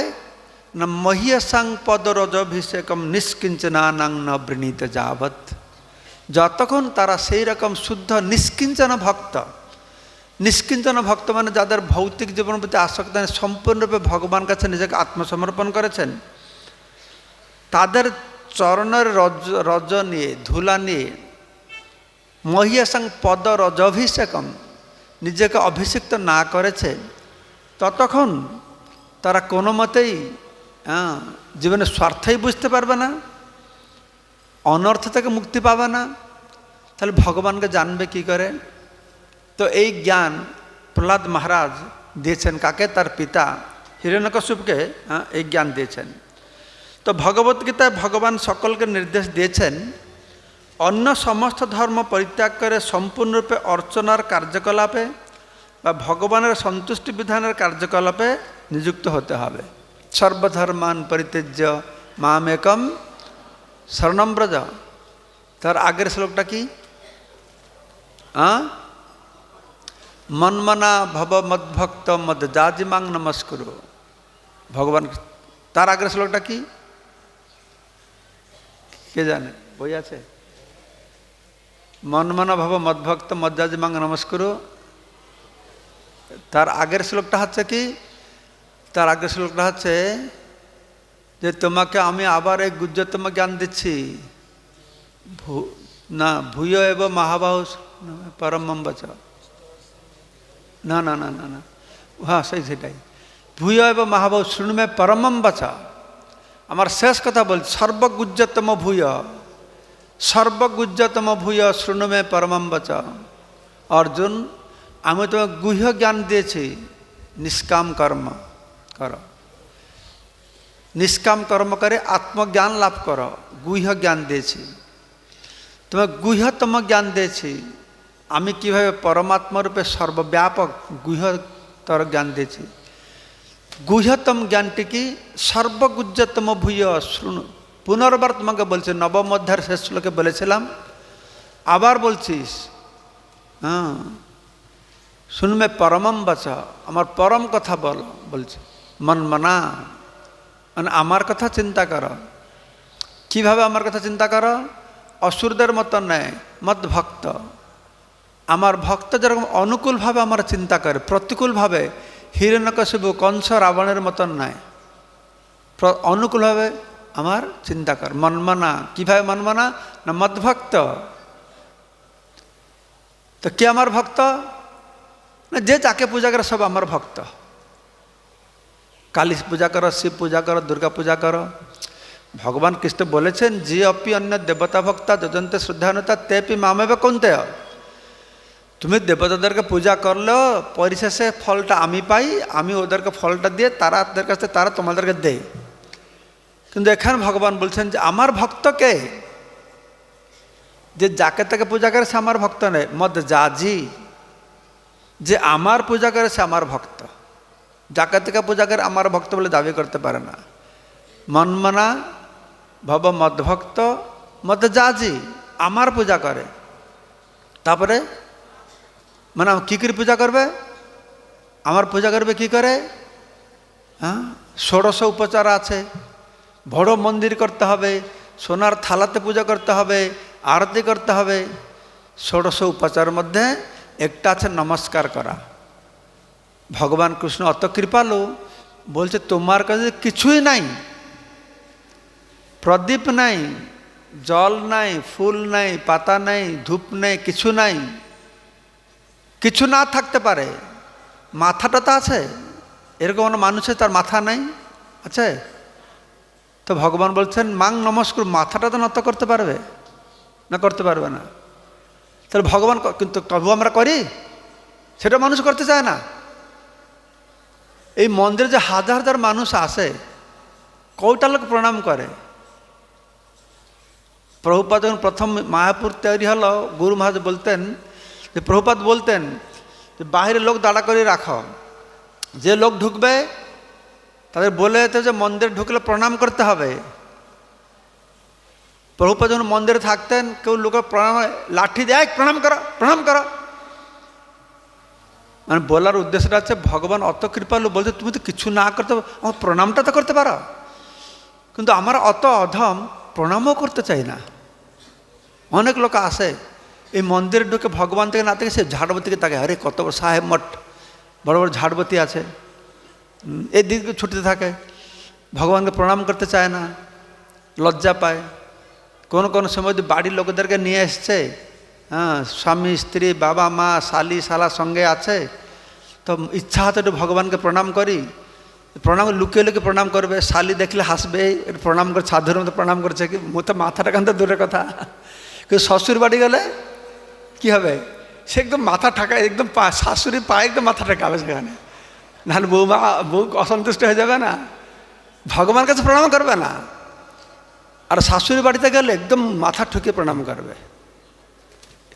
না মহিয়াসাং পদরজভিষেকম নিষ্কিঞ্চনানাং ন বৃণীত যাবৎ। যতক্ষণ তারা সেই রকম শুদ্ধ নিষ্কিঞ্চন ভক্ত, নিষ্কিঞ্চন ভক্ত মানে যাদের ভৌতিক জীবনের প্রতি আসক্ত নেই, সম্পূর্ণরূপে ভগবান কাছে নিজেকে আত্মসমর্পণ করেছেন, তাদের চরণের রজ নিয়ে ধুলা নিয়ে মহিয়াসাং পদরজভিষেকম নিজেকে অভিষিক্ত না করেছে, ততক্ষণ তারা কোনো মতেই জীবনে স্বার্থই বুঝতে পারবে না, অনর্থ থেকে মুক্তি পাবে না। তাহলে ভগবানকে জানবে কি করে? তো এই জ্ঞান প্রহ্লাদ মহারাজ দিয়েছেন কাকে? তার পিতা হিরণ্যকশিপুকে এই জ্ঞান দিয়েছেন। তো ভগবদ্গীতায় ভগবান সকলকে নির্দেশ দিয়েছেন অন্য সমস্ত ধর্ম পরিত্যাগ করে সম্পূর্ণরূপে অর্চনার কার্যকলাপে বা ভগবানের সন্তুষ্টি বিধানের কার্যকলাপে নিযুক্ত হতে হবে। সর্বধর্মান পরিত্যজ্য মামেকম শরণম ব্রজ। তার আগের শ্লোকটা কি? মন্মনা ভব মদ্ভক্ত মদ জাজিমাং নমস্কুরু। ভগবান তার আগের শ্লোকটা কি কে জানে? বই আছে? মন্মনা ভব মদ্ভক্ত মজ্জাজিমাং নমস্কুরু। তার আগের শ্লোকটা হচ্ছে কি? তার আগের শ্লোকটা হচ্ছে যে তোমাকে আমি আবার এই গুহ্যতম জ্ঞান দিচ্ছি, না ভূয় এব মহাবাহু পরমম বচ। না না না না না, হ্যাঁ সেটাই, ভূয় এব মহাবাহু শৃণুমে পরমম বচ। আমার শেষ কথা বলছি, সর্বগুহ্যতম ভূয়, সর্বগুহ্যতম ভূয় শৃণুমে পরমম বচ। অর্জুন আমি তোমাকে গুহ্য জ্ঞান দিয়েছি, নিষ্কাম কর্ম করো, নিষ্কাম কর্ম করে আত্মজ্ঞান লাভ করো। গুহ্য জ্ঞান দিয়েছি, তোমাকে গুহ্যতম জ্ঞান দিয়েছি। আমি কিভাবে পরমাত্মা রূপে সর্বব্যাপক গুহ্যতর জ্ঞান দিয়েছি। গুহ্যতম জ্ঞানটি কি? সর্বগুজ্জতম ভূয় শুনু। পুনর্বার তোমাকে বলছি, নবম অধ্যায়ের শেষ শ্লোকে বলেছিলাম, আবার বলছিস। হ্যাঁ, শুনবে পরমম বচ, আমার পরম কথা বল বলছে। মন মনা, মানে আমার কথা চিন্তা করো। কিভাবে আমার কথা চিন্তা করো? অসুরদের মতো নয়, মদ ভক্ত। আমার ভক্ত যেরকম অনুকূলভাবে আমার চিন্তা করে, প্রতিকূলভাবে হিরণ্যকশিপু কংস রাবণের মতন নয়, অনুকূলভাবে আমার চিন্তা কর। মনমানা, কীভাবে মনমানা? না মদভক্ত। তো কে আমার ভক্ত? না যে যাকে পূজা করে সব আমার ভক্ত। কালী পূজা করো, শিব পূজা করো, দুর্গা পূজা করো। ভগবান কৃষ্ণ বলেছেন, যে অপি অন্য দেবতা ভক্তা যজন্তে শ্রদ্ধানুতা তেপি মামেবে কোনতে। তুমি দেবতাদেরকে পূজা করলেও পরিশেষে ফলটা আমি পাই, আমি ওদেরকে ফলটা দিয়ে তাদের কাছে তারা তোমাদেরকে দেয়। কিন্তু এখানে ভগবান বলছেন যে আমার ভক্তকে, যে যাকে তাকে পূজা করে সে আমার ভক্ত নয়। মদ জাজি, যে আমার পূজা করে সে আমার ভক্ত। যাকে তাকে পূজা করে আমার ভক্ত বলে দাবি করতে পারে না। মনমনা ভব মদভক্ত মদ জাজি, আমার পূজা করে। তারপরে মানে কী করে পূজা করবে? আমার পূজা করবে কি করে? হ্যাঁ, ষোড়শ উপচার আছে। বড় মন্দির করতে হবে, সোনার থালাতে পূজা করতে হবে, আরতি করতে হবে। ষোড়শ উপচারের মধ্যে একটা আছে নমস্কার করা। ভগবান কৃষ্ণ অত কৃপালু, বলছে তোমার কাছে কিছুই নাই, প্রদীপ নাই, জল নাই, ফুল নাই, পাতা নাই, ধূপ নাই, কিছু নাই। কিছু না থাকতে পারে, মাথাটা তো আছে। এরকম মানুষের তার মাথা নাই, আছে? তো ভগবান বলছেন মাং নমস্কার, মাথাটা তো নত করতে পারবে না? করতে পারবে না। তাহলে ভগবান, কিন্তু তবু আমরা করি, সেটা মানুষ করতে চায় না। এই মন্দিরে যে হাজার হাজার মানুষ আসে, কয়টা লোক প্রণাম করে? প্রভুপাদ যখন প্রথম মায়াপুর তৈরি হলো, গুরু মহারাজ বলতেন যে, প্রভুপাদ বলতেন যে বাইরে লোক দাঁড়া করে রাখো, যে লোক ঢুকবে তাদের বলে যেত যে মন্দিরে ঢুকলে প্রণাম করতে হবে। প্রভুপাদ যখন মন্দিরে থাকতেন, কেউ লোকের প্রণাম লাঠি দেয়, প্রণাম করো, প্রণাম করো। মানে বলার উদ্দেশ্যটা হচ্ছে ভগবান অত কৃপালু, বলছে তুমি তো কিছু না করতে, আমার প্রণামটা তো করতে পারো। কিন্তু আমার অত অধম, প্রণামও করতে চাই না। অনেক লোক আসে এই মন্দিরে ঢুকে, ভগবান থেকে না থেকে সে ঝাড়বতীকে তাকে, আরে কত বড় সাহেব মঠ, বড় বড় ঝাড়বতী আছে, এই দিকে ছুটিতে থাকে। ভগবানকে প্রণাম করতে চায় না, লজ্জা পায়। কোনো সময় যদি বাড়ির লোকদেরকে নিয়ে এসছে, হ্যাঁ, স্বামী স্ত্রী বাবা মা শালি শালা সঙ্গে আছে, তো ইচ্ছা হতো একটু ভগবানকে প্রণাম করি। প্রণাম লুকিয়ে লুকিয়ে প্রণাম করবে, শালি দেখলে হাসবে, একটু প্রণাম করে সাধুর মতো প্রণাম করছে, কি মতো মাথাটা কান তো দূরের কথা। কিন্তু শ্বশুর বাড়ি গেলে কি হবে? সে একদম মাথা ঠাকায়, একদম শাশুড়ি পায়ে একদম মাথা ঠাকাবে সেখানে, নাহলে বউ অসন্তুষ্ট হয়ে যাবে না, ভগবান কাছে প্রণাম করবে না। আর শাশুড়ি বাড়িতে গেলে একদম মাথা ঠুকে প্রণাম করবে।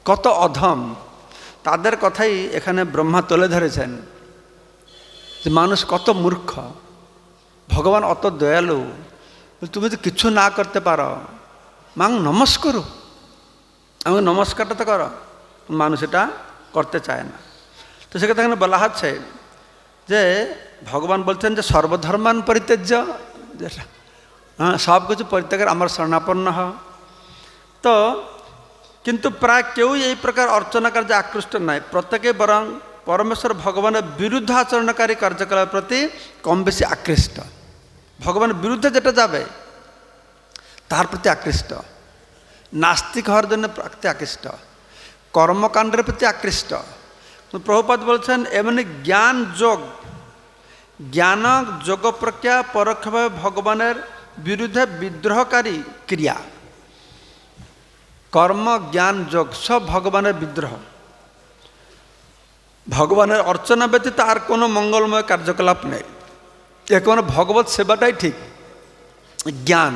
কত অধম! তাদের কথাই এখানে ব্রহ্মা তুলে ধরেছেন যে মানুষ কত মূর্খ, ভগবান অত দয়ালু, তুমি তো কিছু না করতে পারো, মাং নমস্কার, আমি নমস্কারটা তো করো। মানুষ এটা করতে চায় না। তো সেক্ষেত্রে এখানে বলা হচ্ছে যে ভগবান বলছেন যে সর্বধর্মান পরিত্যাজ্য, যেটা হ্যাঁ সব কিছু পরিত্যাগের আমার শরণাপন্ন হ। তো কিন্তু প্রায় কেউই এই প্রকার অর্চনা কার্যে আকৃষ্ট নয়, প্রত্যেকে বরং পরমেশ্বর ভগবানের বিরুদ্ধ আচরণকারী কার্যকলাপের প্রতি কম বেশি আকৃষ্ট। ভগবানের বিরুদ্ধে যেটা যাবে তার প্রতি আকৃষ্ট, নাস্তিক হওয়ার জন্য প্রতি আকৃষ্ট, কর্মকাণ্ডের প্রতি আকৃষ্ট। প্রভুপাদ বলছেন এমনি জ্ঞান যোগ, জ্ঞান যোগ প্রক্রিয়া পরোক্ষভাবে ভগবানের বিরুদ্ধে বিদ্রোহকারী ক্রিয়া। কর্ম জ্ঞান যোগ সব ভগবানের বিদ্রোহ। ভগবানের অর্চনা ব্যতীত আর কোনো মঙ্গলময় কার্যকলাপ নেই। এখন ভগবত সেবাটাই ঠিক। জ্ঞান,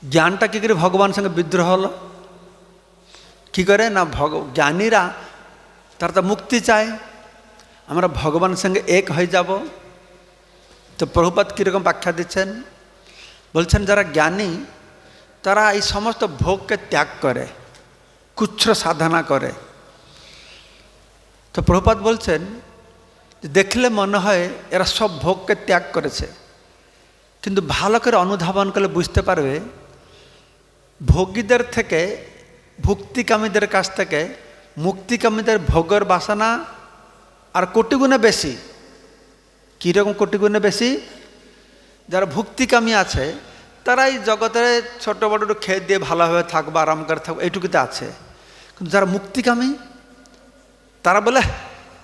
জ্ঞানটা কী করে ভগবানের সঙ্গে বিদ্রোহ হলো? কী করে না, জ্ঞানীরা তারা তো মুক্তি চায়, আমরা ভগবানের সঙ্গে এক হয়ে যাব। তো প্রভুপাদ কীরকম ব্যাখ্যা দিচ্ছেন, বলছেন যারা জ্ঞানী তারা এই সমস্ত ভোগকে ত্যাগ করে, কুচ্ছ্র সাধনা করে। তো প্রভুপাদ বলছেন দেখলে মনে হয় এরা সব ভোগকে ত্যাগ করেছে, কিন্তু ভালো করে অনুধাবন করলে বুঝতে পারবে ভোগীদের থেকে, ভুক্তিকামীদের কাছ থেকে মুক্তিকামীদের ভোগের বাসনা আর কোটিগুণে বেশি। কীরকম কোটিগুণে বেশি? যারা ভুক্তিকামী আছে তারা এই জগতে ছোটো বড় একটু খেয়ে দিয়ে ভালোভাবে থাকবো, আরাম করে থাকবো, এইটুকুতে আছে। কিন্তু যারা মুক্তিকামী তারা বলে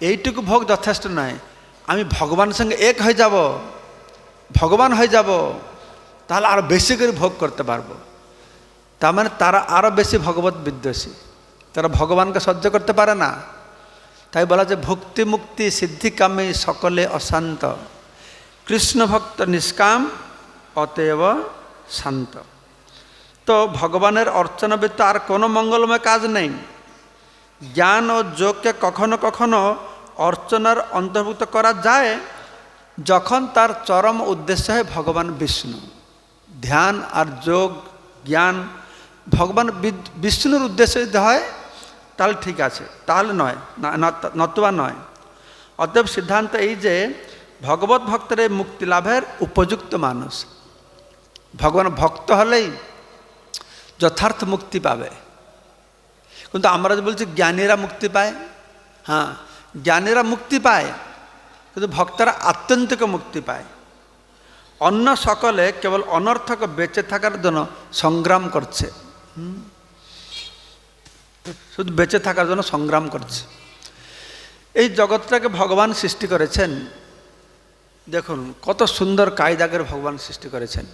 এইটুকু ভোগ যথেষ্ট নয়, আমি ভগবানের সঙ্গে এক হয়ে যাব, ভগবান হয়ে যাব, তাহলে আরও বেশি করে ভোগ করতে পারবো। তার মানে তারা আরও বেশি ভগবত বিদ্বেষী, তারা ভগবানকে সহ্য করতে পারে না। তাই বলা যে ভক্তি মুক্তি সিদ্ধিকামী সকলে অশান্ত, কৃষ্ণ ভক্ত নিষ্কাম অতএব শান্ত। তো ভগবানের অর্চনা ব্যতীত আর কোনো মঙ্গলময় কাজ নেই। জ্ঞান ও যোগকে কখনো কখনো অর্চনার অন্তর্ভুক্ত করা যায় যখন তার চরম উদ্দেশ্য হয় ভগবান বিষ্ণু। ধ্যান আর যোগ, জ্ঞান ভগবান বিষ্ণুর উদ্দেশ্যে যদি হয় তাহলে ঠিক আছে, তাহলে নয়, নতুবা নয়। অতএব সিদ্ধান্ত এই যে ভগবত ভক্তের মুক্তি লাভের উপযুক্ত মানুষ ভগবান ভক্ত হলেই যথার্থ মুক্তি পাবে। কিন্তু আমরা যে বলছি জ্ঞানীরা মুক্তি পায়, হ্যাঁ জ্ঞানীরা মুক্তি পায়, কিন্তু ভক্তরা আত্যন্তিক মুক্তি পায়। অন্য সকলে কেবল অনর্থক বেঁচে থাকার জন্য সংগ্রাম করছে, শুধু বেঁচে থাকার জন্য সংগ্রাম করছে। এই জগৎটাকে ভগবান সৃষ্টি করেছেন, দেখুন কত সুন্দর কায়দাকে ভগবান সৃষ্টি করেছেন।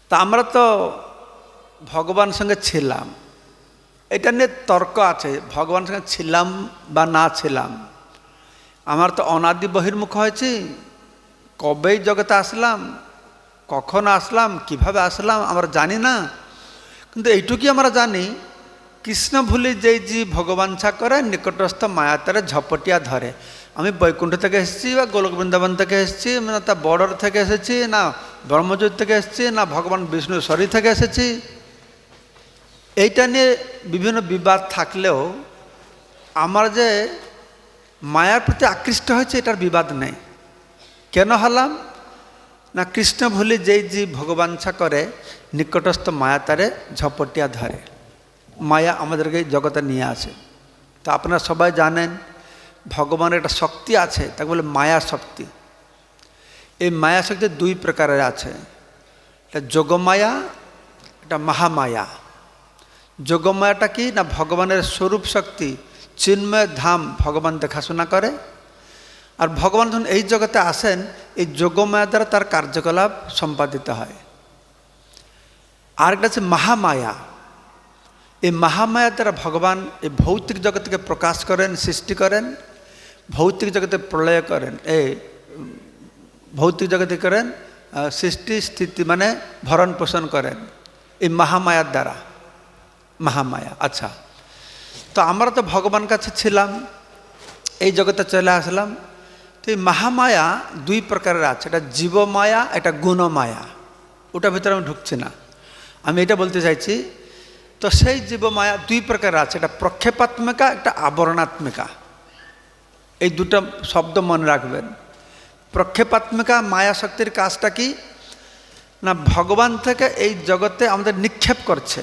তা আমরা তো ভগবান সঙ্গে ছিলাম, এটা নিয়ে তর্ক আছে, ভগবানের সঙ্গে ছিলাম বা না ছিলাম। আমার তো অনাদি বহির্মুখ হয়েছি, কবেই জগতে আসলাম, কখন আসলাম, কিভাবে আসলাম আমরা জানি না। কিন্তু এইটুকুই আমরা জানি, কৃষ্ণ ভুলি যেই জীব ভগবান ছা করে নিকটস্থ মায়াতারে ঝপটিয়া ধরে। আমি বৈকুণ্ঠ থেকে এসেছি বা গোলক বৃন্দাবন থেকে এসেছি, না তা বর্ডার থেকে এসেছি, না ব্রহ্মজ্যোতি থেকে এসেছি, না ভগবান বিষ্ণু শরীর থেকে এসেছি। এইটা নিয়ে বিভিন্ন বিবাদ থাকলেও আমার যে মায়ার প্রতি আকৃষ্ট হয়েছে এটার বিবাদ নেই। কেন হলাম না, কৃষ্ণ ভুলি যেই জীব ভগবানছা করে নিকটস্থ মায়াতারে ঝপটিয়া ধরে। মায়া আমাদেরকে জগতে নিয়ে আসে। তো আপনারা সবাই জানেন ভগবানের একটা শক্তি আছে, তাকে বলে মায়া শক্তি। এই মায়া শক্তি দুই প্রকারের আছে, এটা যোগমায়া, এটা মহামায়া। যোগমায়াটা কি না, ভগবানের স্বরূপ শক্তি, চিন্ময় ধাম ভগবান দেখাশোনা করে। আর ভগবান যখন এই জগতে আসেন এই যোগমায়া দ্বারা তার কার্যকলাপ সম্পাদিত হয়। আরেকটা আছে মহামায়া। এই মহামায়ার দ্বারা ভগবান এই ভৌতিক জগৎকে প্রকাশ করেন, সৃষ্টি করেন, ভৌতিক জগতে প্রলয় করেন, এই ভৌতিক জগতে করেন সৃষ্টি স্থিতি মানে ভরণ পোষণ করেন এই মহামায়ার দ্বারা। মহামায়া। আচ্ছা, তো আমরা তো ভগবান কাছে ছিলাম, এই জগতে চলে আসলাম। তো এই মহামায়া দুই প্রকারের আছে, এটা জীবমায়া, এটা গুণমায়া। ওটার ভিতরে আমি ঢুকছি না, আমি এটা বলতে চাইছি। তো সেই জীবমায়া দুই প্রকারের আছে, একটা প্রক্ষেপাত্মিকা, একটা আবরণাত্মিকা। এই দুটো শব্দ মনে রাখবেন। প্রক্ষেপাত্মিকা মায়া শক্তির কাজটা কি না, ভগবান থেকে এই জগতে আমাদের নিক্ষেপ করছে।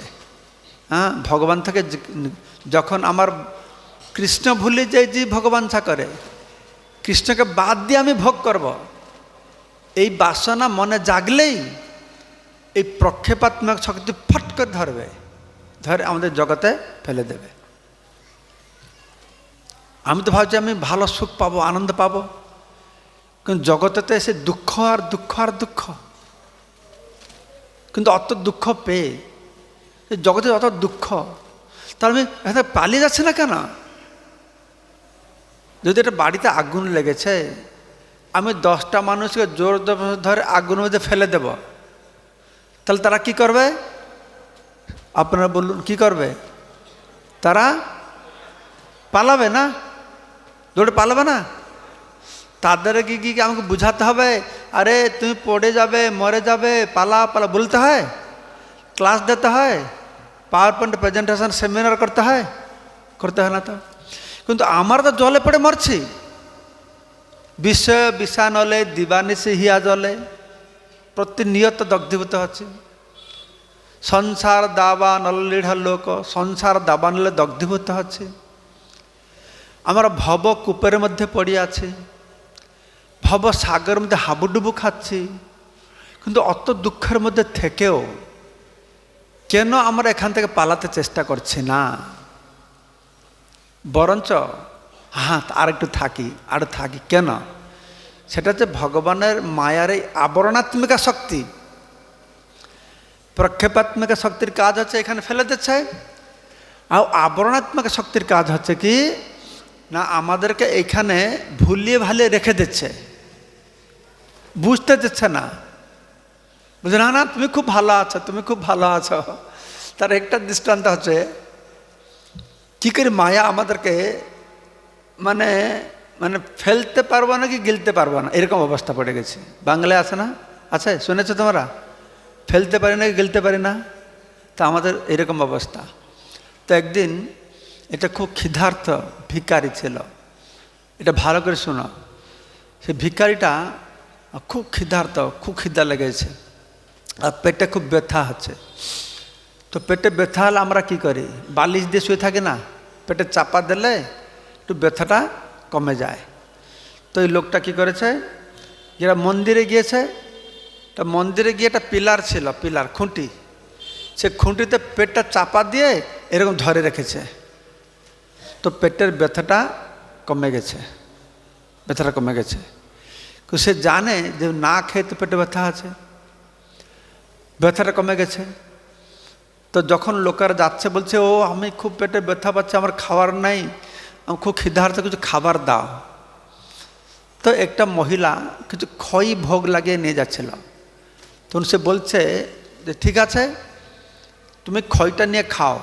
হ্যাঁ, ভগবান থেকে যখন আমার কৃষ্ণ ভুলে যাই যে ভগবান ছা করে, কৃষ্ণকে বাদ দিয়ে আমি ভোগ করব, এই বাসনা মনে জাগলেই এই প্রক্ষেপাত্মক শক্তি ফট করে ধরবে, ধরে আমাদের জগতে ফেলে দেবে। আমি তো ভাবছি আমি ভালো সুখ পাবো, আনন্দ পাবো, কিন্তু জগতেতে এসে দুঃখ আর দুঃখ আর দুঃখ। কিন্তু অত দুঃখ পেয়ে জগতে অত দুঃখ, তার আমি পালিয়ে যাচ্ছে না কেন? যদি এটা বাড়িতে আগুন লেগেছে, আমি 10টা মানুষকে জোর ধরে আগুনের মধ্যে ফেলে দেব, তাহলে তারা কি করবে? আপনারা বলুন, কি করবে? তারা পালাবে না? দৌড়ে পালাবে না? তাদেরকে কি আমাকে বুঝাতে হবে, আরে তুমি পড়ে যাবে, মরে যাবে, পালা পালা বলতে হয়? ক্লাস দিতে হয়? পাওয়ার পয়েন্ট প্রেজেন্টেশন সেমিনার করতে হয়? করতে হয় না তো। কিন্তু আমরা তো জলে পড়ে মরছি। বিষয় বিষানলে দিবানিশি হিয়া জলে, প্রতিনিয়ত দগ্ধীভূত হচ্ছে। সংসার দাবা নলিঢ় লোক, সংসার দাবা নলে দগ্ধীভূত হচ্ছে। আমরা ভব কূপের মধ্যে পড়ে আছি, ভব সাগরের মধ্যে হাবুডুবু খাচ্ছি। কিন্তু অত দুঃখের মধ্যে থেকেও কেন আমরা এখান থেকে পালাতে চেষ্টা করছি না? বরঞ্চ আর একটু থাকি, আর থাকি কেন? সেটা হচ্ছে ভগবানের মায়ার এই আবরণাত্মিকা শক্তি। প্রক্ষেপাত্মিকা শক্তির কাজ হচ্ছে এখানে ফেলে দিচ্ছে, আর আবরণাত্মক শক্তির কাজ হচ্ছে কি না, আমাদেরকে এখানে ভুলিয়ে ভালিয়ে রেখে দিচ্ছে, বুঝতে দিচ্ছে না। বুঝে না, না তুমি খুব ভালো আছো, তুমি খুব ভালো আছো। তার একটা দৃষ্টান্ত হচ্ছে কি করে মায়া আমাদেরকে মানে মানে ফেলতে পারবো না কি গিলতে পারবো না, এরকম অবস্থা পড়ে গেছে। বাংলায় আছে না? আছে, শুনেছো তোমরা? ফেলতে পারি না, গিলতে পারি না, তা আমাদের এরকম অবস্থা। তো একদিন এটা খুব ক্ষুধার্ত ভিখারি ছিল, এটা ভালো করে শোনো। সে ভিখারিটা খুব ক্ষুধার্ত, খুব খিদা লেগেছে, আর পেটে খুব ব্যথা হচ্ছে। তো পেটে ব্যথা হলে আমরা কি করি? বালিশ দিয়ে শুয়ে থাকি না, পেটে চাপা দিলে একটু ব্যথাটা কমে যায়। তো এই লোকটা কি করেছে, যারা মন্দিরে গিয়েছে, তা মন্দিরে গিয়ে একটা পিলার ছিল, পিলার খুঁটি, সে খুঁটিতে পেটটা চাপা দিয়ে এরকম ধরে রেখেছে। তো পেটের ব্যথাটা কমে গেছে, ব্যথাটা কমে গেছে। সে জানে যে না খেয়ে তো পেটে ব্যথা আছে, ব্যথাটা কমে গেছে। তো যখন লোকেরা যাচ্ছে বলছে, ও আমি খুব পেটে ব্যথা পাচ্ছে, আমার খাবার নাই, আমি খুব খিদার্ত, কিছু খাবার দাও। তো একটা মহিলা কিছু খই ভোগ লাগিয়ে নিয়ে যাচ্ছিল। তখন সে বলছে যে ঠিক আছে, তুমি খইটা নিয়ে খাও।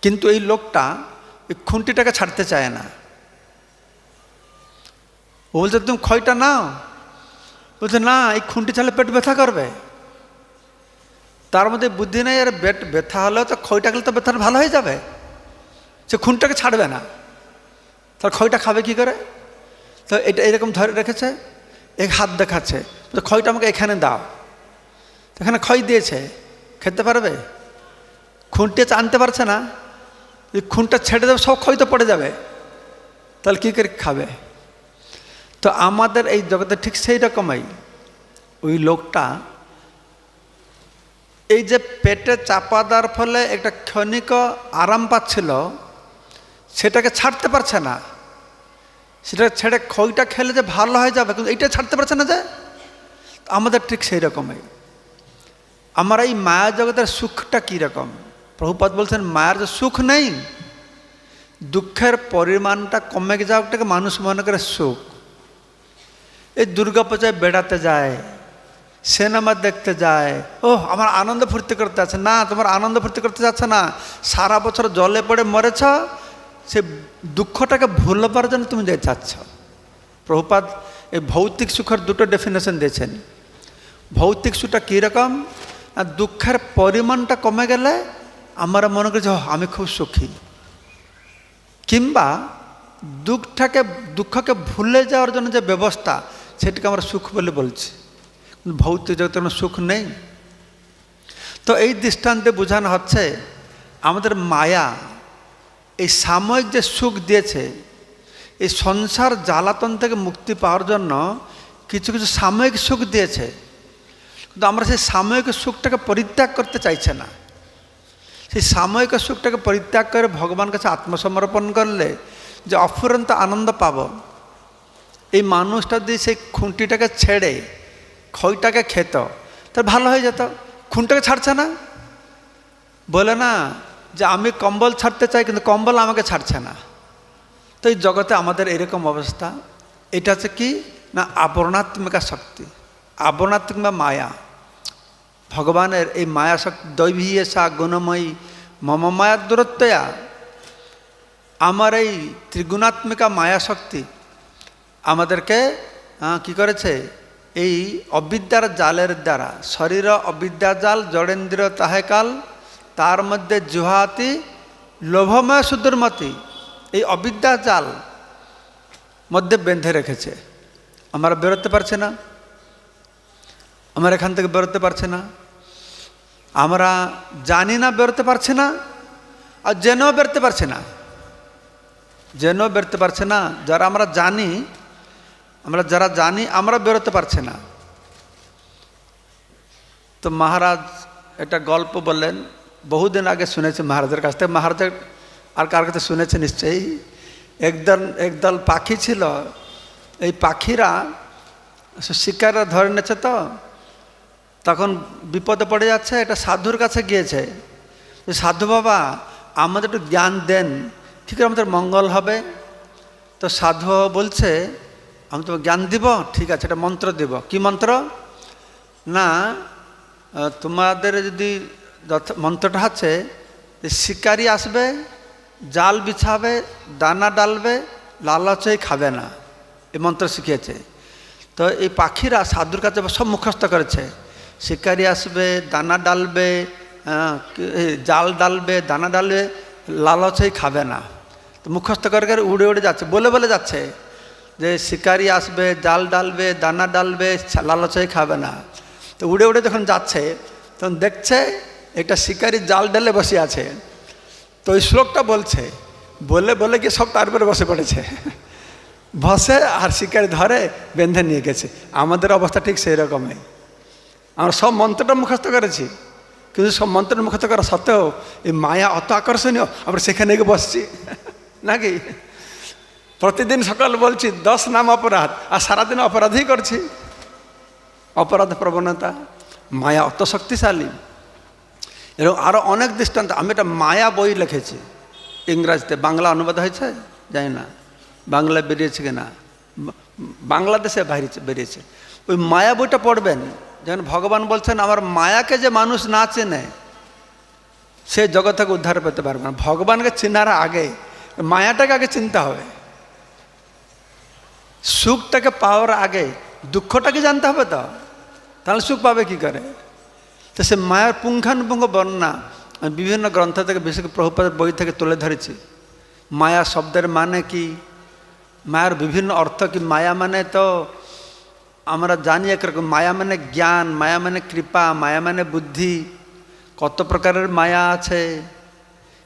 কিন্তু এই লোকটা এই খুঁটিটাকে ছাড়তে চায় না। ও বলছে তুমি খইটা নাও। বলছে না, এই খুঁটি ছাড়লে পেট ব্যথা করবে। তার মধ্যে বুদ্ধি নেই, আর পেট ব্যথা হলেও তো খইটা খেলে তো ব্যথাটা ভালো হয়ে যাবে। সে খুঁটিটাকে ছাড়বে না, তার খইটা খাবে কি করে? তো এটা এরকম ধরে রেখেছে, এক হাত দেখাচ্ছে, খইটা আমাকে এখানে দাও। এখানে খই দিয়েছে, খেতে পারবে? খুঁটে আনতে পারছে না, এই খুঁটটা ছেড়ে দেবে, সব খই তো পড়ে যাবে, তাহলে কী করে খাবে? তো আমাদের এই জগতে ঠিক সেই রকমই ওই লোকটা এই যে পেটে চাপা দেওয়ার ফলে একটা ক্ষণিক আরাম পাচ্ছিল, সেটাকে ছাড়তে পারছে না। সেটা ছেড়ে খইটা খেলে যে ভালো হয়ে যাবে, কিন্তু এইটা ছাড়তে পারছে না। যে আমাদের ঠিক সেই রকমই আমার এই মায়া জগতের সুখটা কীরকম, প্রভুপাদ বলছেন মায়ার যে সুখ নেই, দুঃখের পরিমাণটা কমে যাওয়াটাকে মানুষ মনে করে সুখ। এই দুর্গাপূজায় বেড়াতে যায়, সিনেমা দেখতে যায়, ও আমার আনন্দ ফুর্তি করতে আছে। না, তোমার আনন্দ ফুর্তি করতে যাচ্ছে না, সারা বছর জলে পড়ে মরেছ, সে দুঃখটাকে ভুলবার জন্য তুমি যে চাচ্ছ। প্রভুপাদ এই ভৌতিক সুখের দুটো ডেফিনেশন দিয়েছেন। ভৌতিক সুখটা কীরকম, আর দুঃখের পরিমাণটা কমে গেলে আমরা মনে করি যে আমি খুব সুখী, কিংবা দুঃখকে ভুলে যাওয়ার জন্য যে ব্যবস্থা, সেটাকে আমরা সুখ বলে বলছি। ভৌতিক জগতে কোনো সুখ নেই। তো এই দৃষ্টান্তে বোঝানো হচ্ছে আমাদের মায়া এই সাময়িক যে সুখ দিয়েছে, এই সংসার জ্বালাতন থেকে মুক্তি পাওয়ার জন্য কিছু কিছু সাময়িক সুখ দিয়েছে, কিন্তু আমরা সেই সাময়িক সুখটাকে পরিত্যাগ করতে চাইছে না। সেই সাময়িক সুখটাকে পরিত্যাগ করে ভগবানের কাছে আত্মসমর্পণ করলে যে অফুরন্ত আনন্দ পাব, এই মানুষটা যদি সেই খুঁটিটাকে ছেড়ে খইটাকে খেত, তার ভালো হয়ে যেত। খুঁটিটাকে ছাড়ছে না, বলে না যে আমি কম্বল ছাড়তে চাই, কিন্তু কম্বল আমাকে ছাড়ছে না। তো এই জগতে আমাদের এরকম অবস্থা। এটা হচ্ছে কি না আবরণাত্মিকা শক্তি, আবরণাত্মিকা মায়া। ভগবানের এই মায়া শক্তি দৈবী সা গুণময়ী মম মায়া দূরত্বয়া। আমার এই ত্রিগুণাত্মিকা মায়া শক্তি আমাদেরকে কি করেছে, এই অবিদ্যার জালের দ্বারা, শরীর অবিদ্যা জাল জড়েন্দ্র তাহে কাল, তার মধ্যে জুহাতি লোভময় সুদূরমতি, এই অবিদ্যা জাল মধ্যে বেঁধে রেখেছে। আমরা বেরোতে পারছে না, আমরা এখান থেকে বেরোতে পারছে না, আমরা জানি না বেরোতে পারছে না, আর জেনেও বেরোতে পারছে না, জেনেও বেরোতে পারছে না। যারা আমরা জানি, যারা জানি আমরা বেরোতে পারছে না। তো মহারাজ একটা গল্প বললেন, বহুদিন আগে শুনেছি মহারাজের কাছ থেকে। মহারাজের আর কার কাছে শুনেছে নিশ্চয়ই। একদল পাখি ছিল, এই পাখিরা শিকাররা ধরে নিয়েছে, তো তখন বিপদে পড়ে যাচ্ছে। এটা সাধুর কাছে গিয়েছে, সাধু বাবা আমাদের একটু জ্ঞান দেন, কী করে আমাদের মঙ্গল হবে। তো সাধু বাবা বলছে আমি তোমাকে জ্ঞান দিব, ঠিক আছে, একটা মন্ত্র দিব। কি মন্ত্র না, তোমাদের যদি মন্ত্রটা হচ্ছে শিকারি আসবে, জাল বিছাবে, দানা ডালবে, লালাচই খাবে না, এই মন্ত্র শিখিয়েছে। তো এই পাখিরা সাধুর কাছে সব মুখস্থ করেছে। শিকারি আসবে, দানা ডালবে, জাল ডালবে, দানা ডালবে, লালাচই খাবে না। তো মুখস্থ করে করে উড়ে উড়ে যাচ্ছে, বলে বলে যাচ্ছে যে শিকারি আসবে, জাল ডালবে, দানা ডালবে, লালাচই খাবে না। তো উড়ে উড়ে যখন যাচ্ছে তখন দেখছে একটা শিকারি জাল ডালে বসে আছে। তো ওই শ্লোকটা বলছে, বলে বলে গিয়ে সব তার উপরে বসে পড়েছে, বসে আর শিকারি ধরে বেঁধে নিয়ে গেছে। আমাদের অবস্থা ঠিক সেই রকমই। আমরা সব মন্ত্রটা মুখস্থ করেছি, কিন্তু সব মন্ত্রটা মুখস্থ করা সত্ত্বেও এই মায়া অত আকর্ষণীয়, আমরা সেখানে গিয়ে বসছি নাকি। প্রতিদিন সকাল বলছি 10 নাম অপরাধ, আর সারাদিন অপরাধই করছি। অপরাধ প্রবণতা, মায়া অত শক্তিশালী। এরকম আরও অনেক দৃষ্টান্ত। আমি একটা মায়া বই লিখেছি ইংরাজিতে, বাংলা অনুবাদ হয়েছে জানি না, বাংলায় বেরিয়েছে কিনা, বাংলাদেশে বেরিয়েছে। ওই মায়া বইটা পড়বেন, যেমন ভগবান বলছেন আমার মায়াকে যে মানুষ না চেনে সে জগৎ থেকে উদ্ধার পেতে পারবে না। ভগবানকে চেনার আগে মায়াটাকে আগে চিনতে হবে। সুখটাকে পাওয়ার আগে দুঃখটাকে জানতে হবে, তো তাহলে সুখ পাবে কি করে। তো সে মায়ার পুঙ্খানুপুঙ্খ বর্ণনা আমি বিভিন্ন গ্রন্থ থেকে, বিশেষ করে প্রভুপাদের বই থেকে তুলে ধরেছি। মায়া শব্দের মানে কি, মায়ার বিভিন্ন অর্থ কি। মায়া মানে তো আমরা জানি একরকম, মায়া মানে জ্ঞান, মায়া মানে কৃপা, মায়া মানে বুদ্ধি। কত প্রকারের মায়া আছে।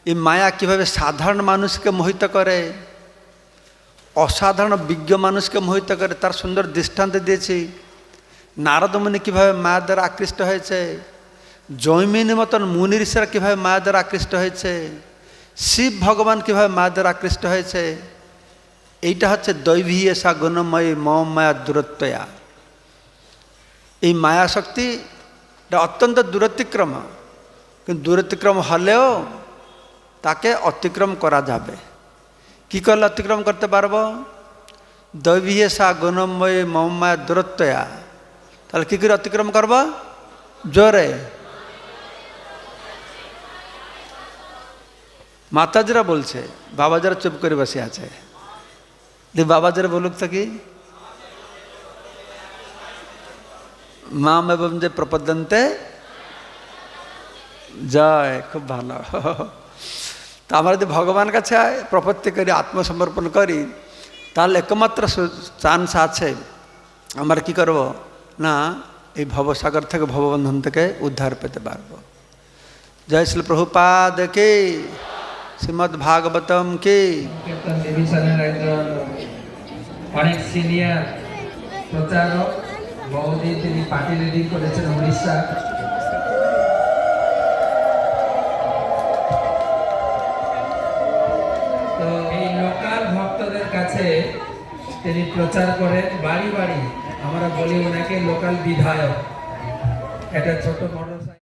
এই মায়া কিভাবে সাধারণ মানুষকে মোহিত করে, অসাধারণ বিজ্ঞ মানুষকে মোহিত করে, তার সুন্দর দৃষ্টান্ত দিয়েছি। নারদ মুনি কীভাবে মায়া দ্বারা আকৃষ্ট হয়েছে, জৈমিনীর মতন মুনি ঋষিরা কীভাবে মায়া দ্বারা আকৃষ্ট হয়েছে, শিব ভগবান কীভাবে মায়া দ্বারা আকৃষ্ট হয়েছে। এইটা হচ্ছে দৈবী এসা গুণময়ী মম মায়া দূরত্বয়া। এই মায়া শক্তি অত্যন্ত দূরতিক্রম, কিন্তু দূরতিক্রম হলেও তাকে অতিক্রম করা যাবে। কি করলে অতিক্রম করতে পারবো, দৈবী এসা গুণময়ী মম মায়া দূরত্বয়া। তাহলে কী করে অতিক্রম করবো, জোরে মাতাজিরা বলছে, বাবাজারা চুপ করে বসে আছে। বাবাজারা বলুক তো কি, মাম এবং যে প্রপদ্যন্তে জয়, খুব ভালো। তো আমরা যদি ভগবান কাছে প্রপত্তি করি, আত্মসমর্পণ করি, তাহলে একমাত্র চান্স আছে আমরা কি করব না, এই ভবসাগর থেকে, ভববন্ধন থেকে উদ্ধার পেতে পারবো। জয় শ্রী প্রভুপাদ কি, শ্রীমদ্ ভাগবতম কি। একজন অনেক সিনিয়র প্রচারক মহোদী, তিনি পার্টি লিডিং করেছেন উড়িষ্যা। তো এই লোকাল ভক্তদের কাছে তিনি প্রচার করেন বাড়ি বাড়ি। আমরা বলি ওনাকে লোকাল বিধায়ক। একটা ছোট মোটরসাইকেল